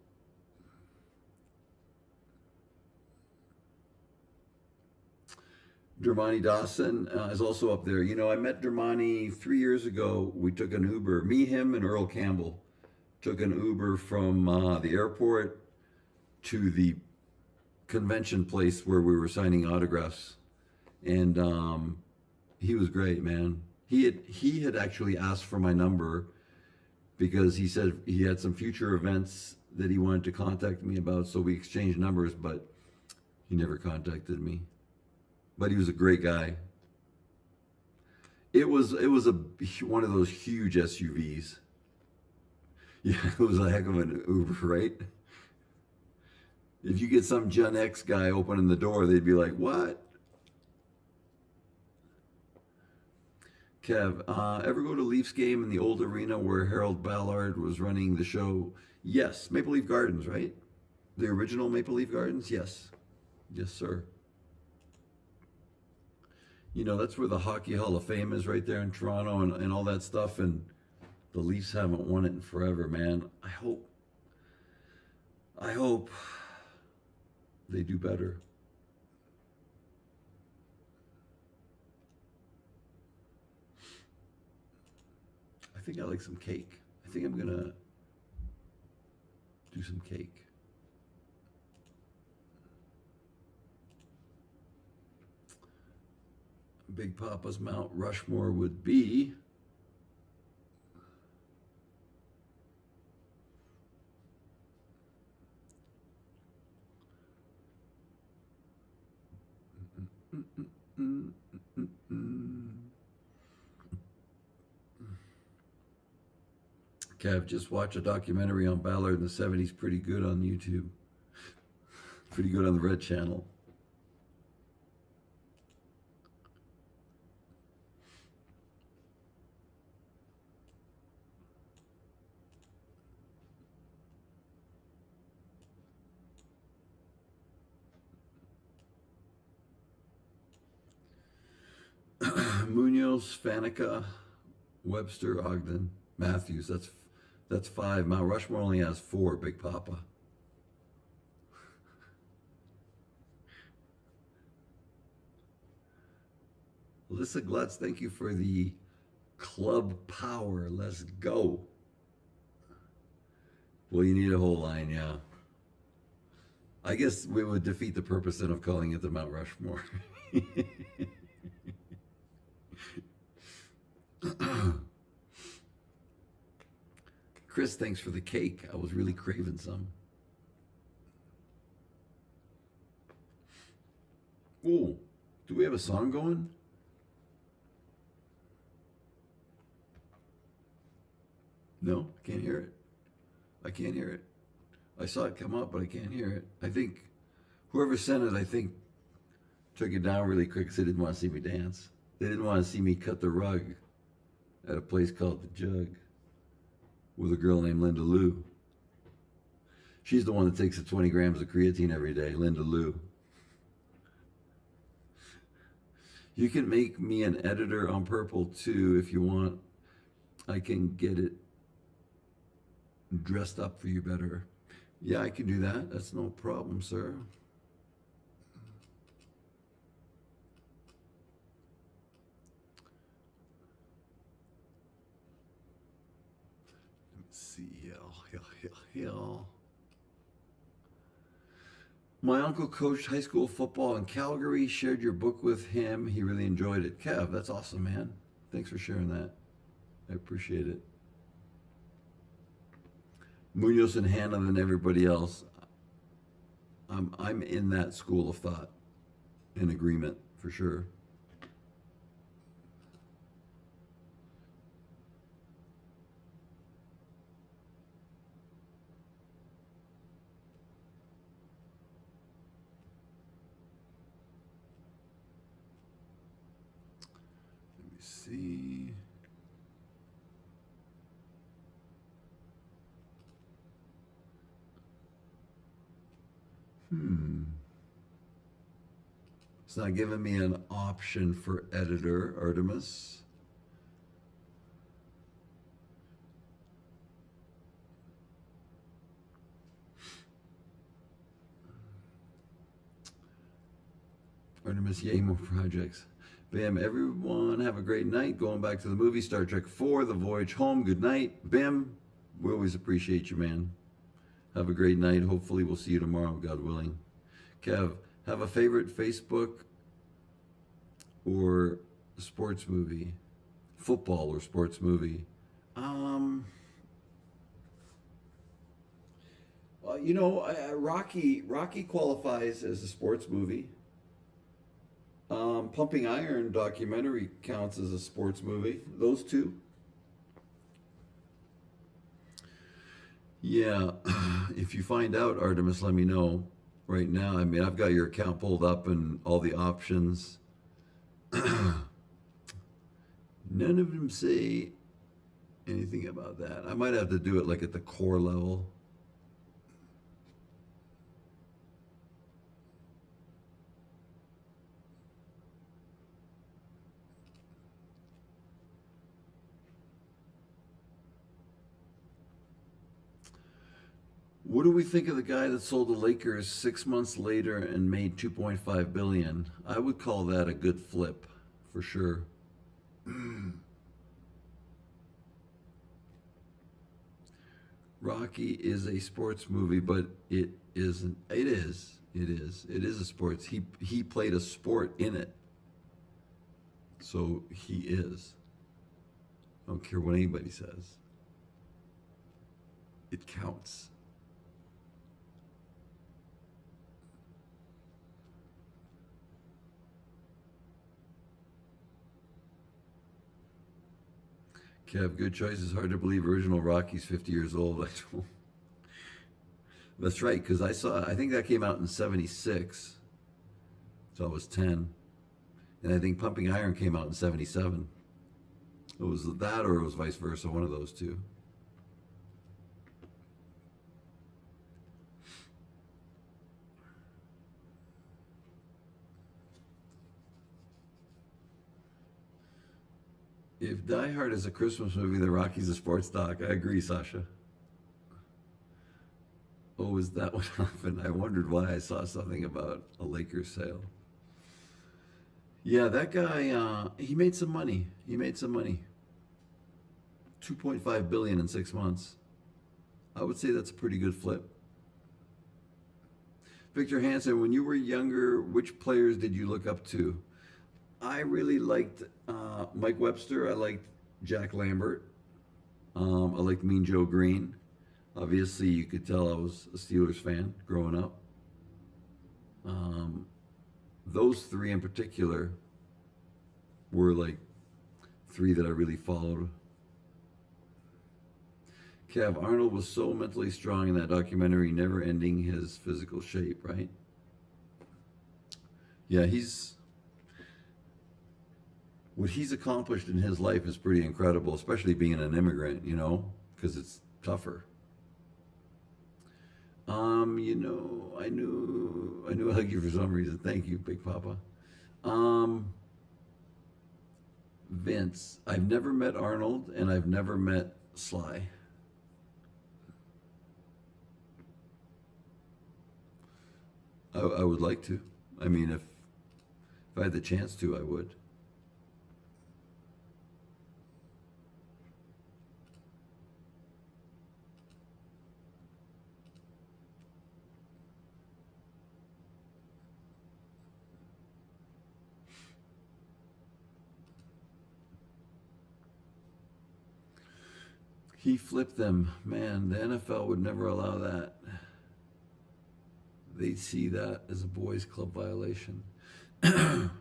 Dermani Dawson is also up there. You know, I met Dermani 3 years ago. We took an Uber. Me, him, and Earl Campbell took an Uber from the airport to the convention place where we were signing autographs, and he was great, man. He had actually asked for my number because he said he had some future events that he wanted to contact me about, so we exchanged numbers, but he never contacted me. But he was a great guy. It was one of those huge SUVs. Yeah, it was a heck of an Uber, right? If you get some Gen X guy opening the door, they'd be like, what? Kev, ever go to Leafs game in the old arena where Harold Ballard was running the show? Yes. Maple Leaf Gardens, right? The original Maple Leaf Gardens? Yes. Yes, sir. You know, that's where the Hockey Hall of Fame is, right there in Toronto, and all that stuff, and the Leafs haven't won it in forever, man. I hope they do better. I think I like some cake. I think I'm gonna do some cake. Big Papa's Mount Rushmore would be Kev, just watch a documentary on Ballard in the 70s. Pretty good on YouTube. Pretty good on the Red Channel. Munoz, Faneca, Webster, Ogden, Matthews. That's 5. Mount Rushmore only has 4. Big Papa. Alyssa Glutz, thank you for the club power. Let's go. Well, you need a whole line, yeah. I guess we would defeat the purpose then of calling it the Mount Rushmore. Chris, thanks for the cake. I was really craving some. Oh, do we have a song going? No, I can't hear it. I can't hear it. I saw it come up, but I can't hear it. I think whoever sent it, I think, took it down really quick because they didn't want to see me dance. They didn't want to see me cut the rug at a place called The Jug with a girl named Linda Lou. She's the one that takes the 20 grams of creatine every day, Linda Lou. You can make me an editor on Purple too if you want. I can get it dressed up for you better. Yeah, I can do that. That's no problem, sir. Let me see. Hill. My uncle coached high school football in Calgary. Shared your book with him. He really enjoyed it. Kev, that's awesome, man. Thanks for sharing that. I appreciate it. Munoz and Hannah than everybody else. I'm in that school of thought, in agreement for sure. Let me see. It's not giving me an option for editor, Artemis. Artemis, yay, more projects. Bam, everyone have a great night. Going back to the movie, Star Trek 4, The Voyage Home. Good night. Bam, we always appreciate you, man. Have a great night. Hopefully we'll see you tomorrow, God willing. Kev, have a favorite Facebook or sports movie? Football or sports movie? Well, you know, Rocky qualifies as a sports movie. Pumping Iron documentary counts as a sports movie. Those two. Yeah, if you find out, Artemis, let me know right now. I mean, I've got your account pulled up and all the options. None of them say anything about that. I might have to do it like at the core level. What do we think of the guy that sold the Lakers 6 months later and made 2.5 billion? I would call that a good flip, for sure. Rocky is a sports movie, but it isn't. It is. It is. It is a sports. He played a sport in it, so he is. I don't care what anybody says. It counts. Kev, good choice. It's hard to believe original Rocky's 50 years old. That's right, because I think that came out in 76. So I was 10. And I think Pumping Iron came out in 77. It was that or it was vice versa, one of those two. If Die Hard is a Christmas movie, then Rocky's a sports doc. I agree, Sasha. Oh, is that what happened? I wondered why I saw something about a Lakers sale. Yeah, that guy, he made some money. He made some money. 2.5 billion in 6 months. I would say that's a pretty good flip. Victor Hansen, when you were younger, which players did you look up to? I really liked Mike Webster. I liked Jack Lambert. I liked Mean Joe Green. Obviously, you could tell I was a Steelers fan growing up. Those three in particular were like three that I really followed. Kev, Arnold was so mentally strong in that documentary, never ending his physical shape, right? Yeah, what he's accomplished in his life is pretty incredible, especially being an immigrant, you know, because it's tougher. I knew I hug you for some reason. Thank you, Big Papa. Vince, I've never met Arnold and I've never met Sly. I would like to. I mean, if I had the chance to, I would. He flipped them. Man, the NFL would never allow that. They'd see that as a boys' club violation. Vince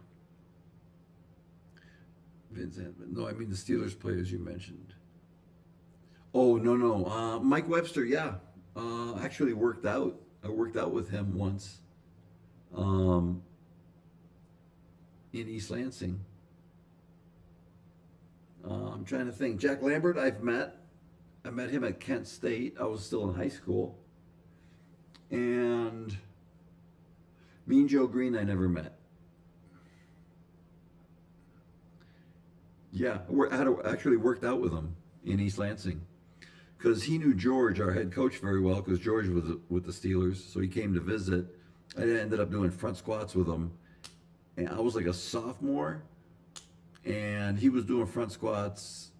Edmond. No, I mean the Steelers players you mentioned. Oh, no, no. Mike Webster, yeah. Actually worked out. I worked out with him once um, in East Lansing. I'm trying to think. Jack Lambert, I've met. I met him at Kent State. I was still in high school. And Mean Joe Green, I never met. Yeah, I had actually worked out with him in East Lansing because he knew George, our head coach, very well because George was with the Steelers. So he came to visit. I ended up doing front squats with him. And I was like a sophomore, and he was doing front squats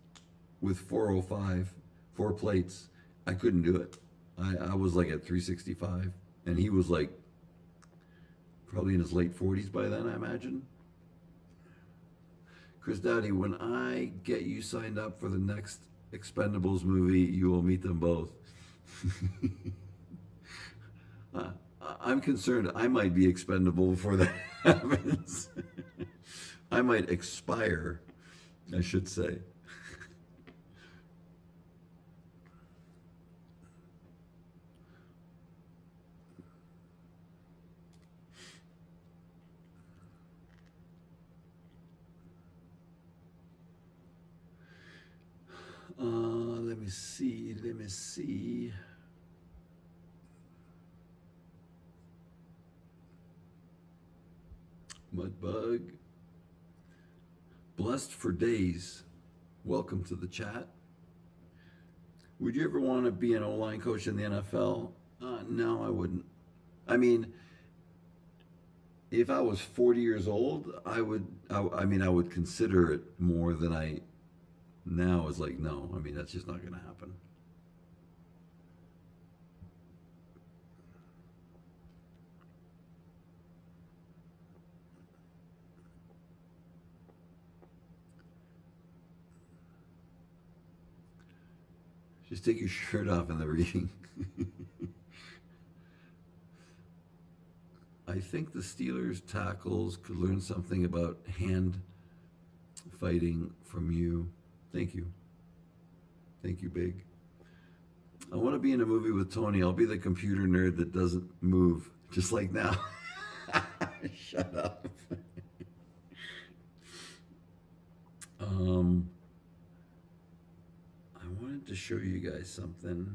with 405, 4 plates. I couldn't do it. I was like at 365, and he was like probably in his late 40s by then, I imagine. Chris Dowdy, when I get you signed up for the next Expendables movie, you will meet them both. uh, I'm concerned I might be expendable before that happens. I might expire, I should say. Let me see. Let me see. Mudbug. Blessed for days. Welcome to the chat. Would you ever want to be an O-line coach in the NFL? No, I wouldn't. I mean, if I was 40 years old, I would. I mean, I would consider it more than I now is like. No, I mean that's just not going to happen. Just take your shirt off in the ring. I think the Steelers tackles could learn something about hand fighting from you. Thank you. Thank you, Big. I want to be in a movie with Tony. I'll be the computer nerd that doesn't move, just like now. Shut up. I wanted to show you guys something.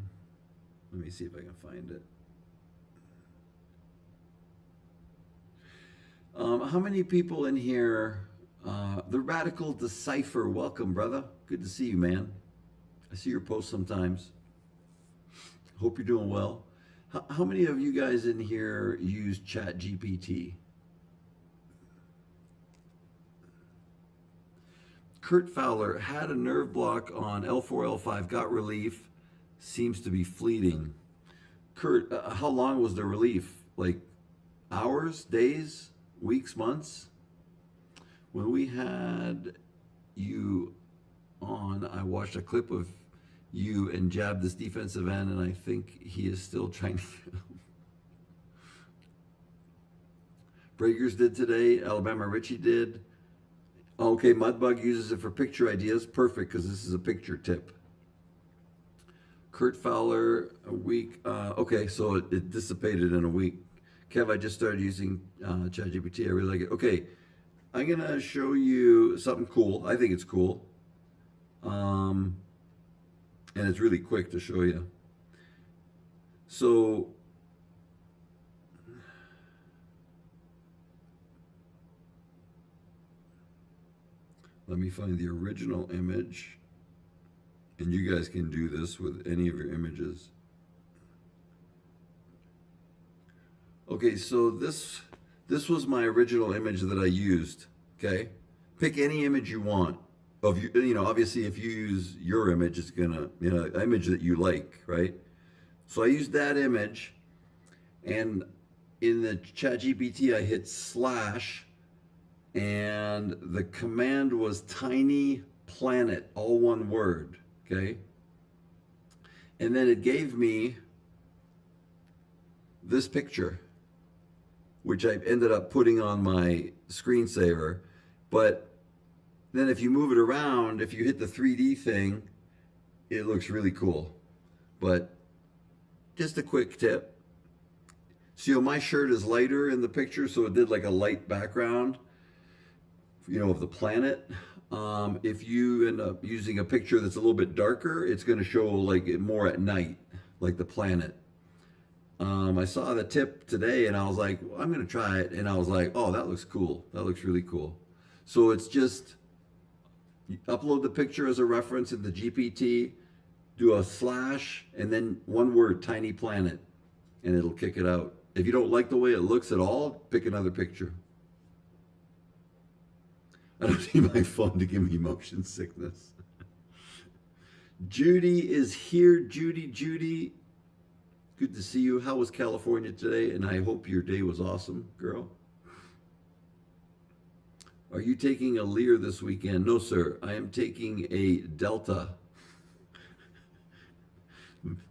Let me see if I can find it. How many people in here? The Radical Decipher, welcome, brother. Good to see you, man. I see your posts sometimes. Hope you're doing well. How many of you guys in here use ChatGPT? Kurt Fowler had a nerve block on L4, L5, got relief, seems to be fleeting. Kurt, how long was the relief? Like hours, days, weeks, months? When we had you on, I watched a clip of you and jabbed this defensive end, and I think he is still trying to. Breakers did today. Alabama Richie did. Okay, Mudbug uses it for picture ideas. Perfect, because this is a picture tip. Kurt Fowler, a week. Okay, so it dissipated in a week. Kev, I just started using ChatGPT. I really like it. Okay, I'm going to show you something cool. I think it's cool. And it's really quick to show you. So Let me find the original image. And you guys can do this with any of your images. Okay, so this was my original image that I used. Okay, pick any image you want of you. You know, obviously, if you use your image, it's gonna image that you like, right? So I used that image, and in the ChatGPT, I hit slash, and the command was tiny planet, all one word. Okay, and then it gave me this picture, which I ended up putting on my screensaver. But then if you move it around, if you hit the 3D thing, it looks really cool. But just a quick tip. So my shirt is lighter in the picture, so it did like a light background, of the planet. If you end up using a picture that's a little bit darker, it's going to show like it more at night, like the planet. I saw the tip today and I was like, well, I'm going to try it. And I was like, oh, that looks cool. That looks really cool. So it's just you upload the picture as a reference in the GPT, do a slash, and then one word, tiny planet, and it'll kick it out. If you don't like the way it looks at all, pick another picture. I don't need my phone to give me motion sickness. Judy is here. Judy. Good to see you. How was California today? And I hope your day was awesome, girl. Are you taking a Lear this weekend? No, sir. I am taking a Delta.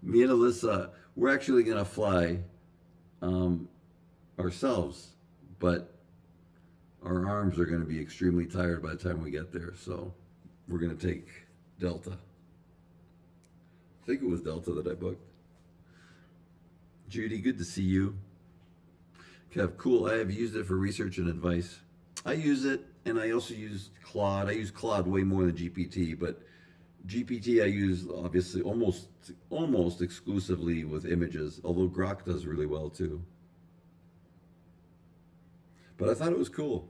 Me and Alyssa, we're actually going to fly ourselves, but our arms are going to be extremely tired by the time we get there. So we're going to take Delta. I think it was Delta that I booked. Judy, good to see you. Kev, cool. I have used it for research and advice. I use it, and I also use Claude. I use Claude way more than GPT, but GPT I use obviously almost exclusively with images, although Grok does really well too. But I thought it was cool.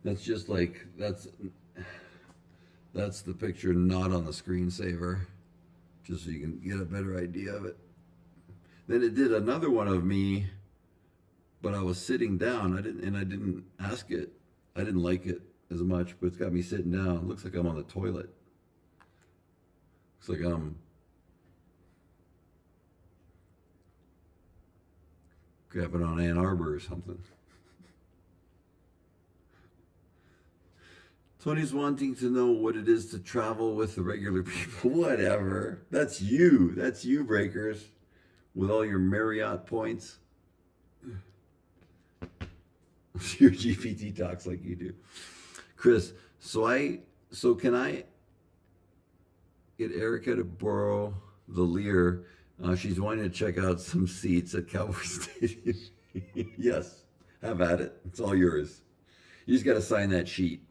That's just like that's the picture not on the screensaver, just so you can get a better idea of it. Then it did another one of me, but I was sitting down. I didn't ask it. I didn't like it as much, but it's got me sitting down. It looks like I'm on the toilet. Looks like I'm grabbing on Ann Arbor or something. Tony's wanting to know what it is to travel with the regular people. Whatever. That's you. That's you, Breakers, with all your Marriott points. Your GPT talks like you do. Chris, so can I get Erica to borrow the Lear? She's wanting to check out some seats at Cowboy Stadium. Yes, have at it. It's all yours. You just got to sign that sheet.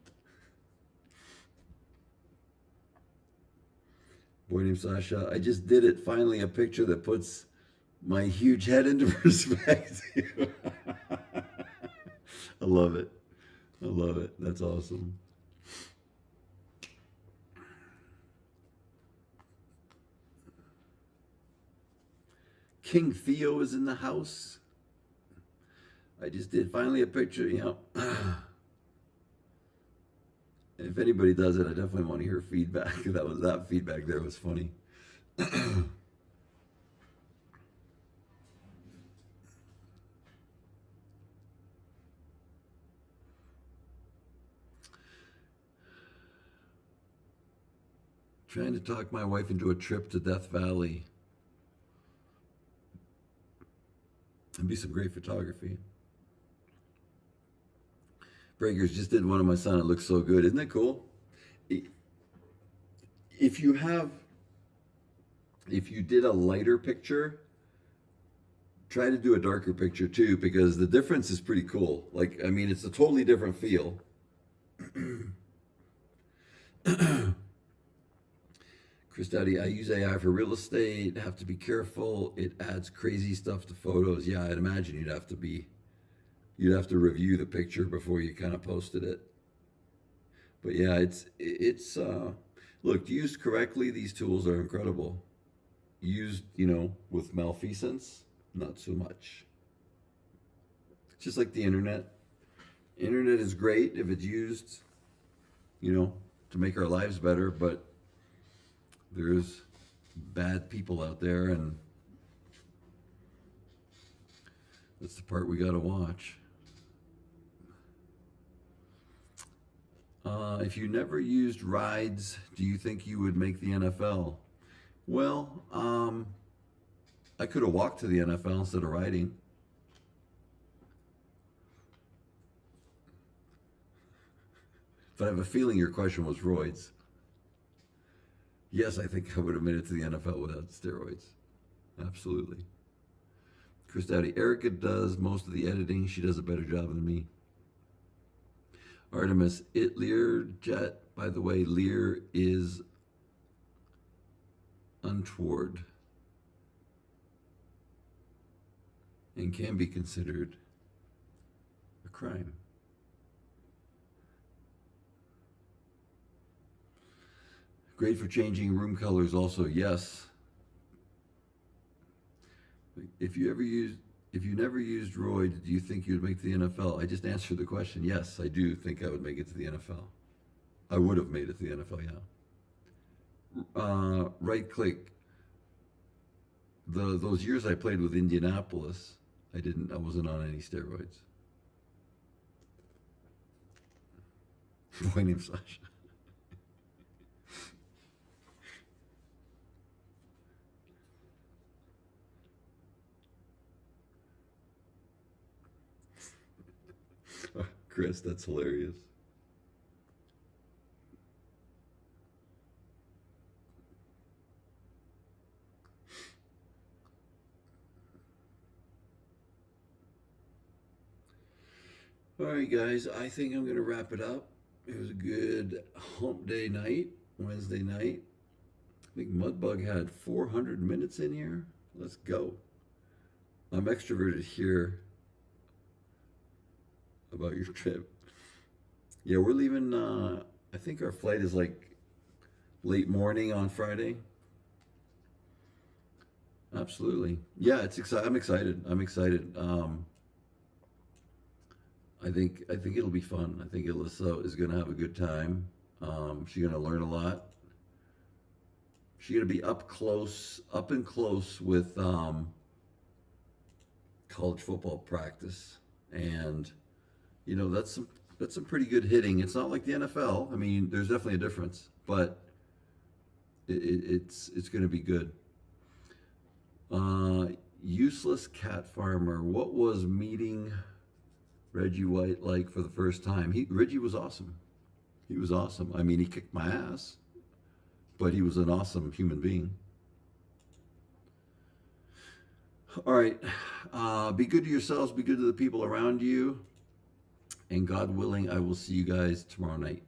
Boy named Sasha, I just did it. Finally, a picture that puts my huge head into perspective. I love it. I love it. That's awesome. King Theo is in the house. I just did finally a picture, If anybody does it, I definitely want to hear feedback. That feedback there was funny. Trying to talk my wife into a trip to Death Valley. It'd be some great photography. Breakers just did one of my son. It looks so good. Isn't that cool? If you did a lighter picture, try to do a darker picture too, because the difference is pretty cool. Like, I mean, it's a totally different feel. Chris Dowdy, I use AI for real estate. Have to be careful. It adds crazy stuff to photos. Yeah, I'd imagine you'd have to review the picture before you kind of posted it. But yeah, it's look, used correctly, these tools are incredible. Used, with malfeasance, not so much. Just like the internet. Internet is great if it's used, to make our lives better, but there's bad people out there, and that's the part we got to watch. If you never used rides, do you think you would make the NFL? Well, I could have walked to the NFL instead of riding. But I have a feeling your question was roids. Yes, I think I would have made it to the NFL without steroids. Absolutely. Chris Dowdy, Erica does most of the editing. She does a better job than me. Artemis, it Learjet. By the way, Lear is untoward and can be considered a crime. Great for changing room colors also, yes. If you never used roids, do you think you'd make the NFL? I just answered the question. Yes, I do think I would make it to the NFL. I would have made it to the NFL, yeah. Right click. Those years I played with Indianapolis, I wasn't on any steroids. Boy named Sasha. Chris, that's hilarious. All right, guys, I think I'm going to wrap it up. It was a good hump day night, Wednesday night. I think Mudbug had 400 minutes in here. Let's go. I'm extroverted here about your trip. Yeah, we're leaving. I think our flight is like late morning on Friday. Absolutely. Yeah, it's exciting. I'm excited. I think it'll be fun. I think Alyssa is going to have a good time. She's going to learn a lot. She's going to be up and close with college football practice, and that's some pretty good hitting. It's not like the NFL. I mean, there's definitely a difference, but it's going to be good. Useless cat farmer. What was meeting Reggie White like for the first time? Reggie was awesome. He was awesome. I mean, he kicked my ass, but he was an awesome human being. All right. Be good to yourselves. Be good to the people around you. And God willing, I will see you guys tomorrow night.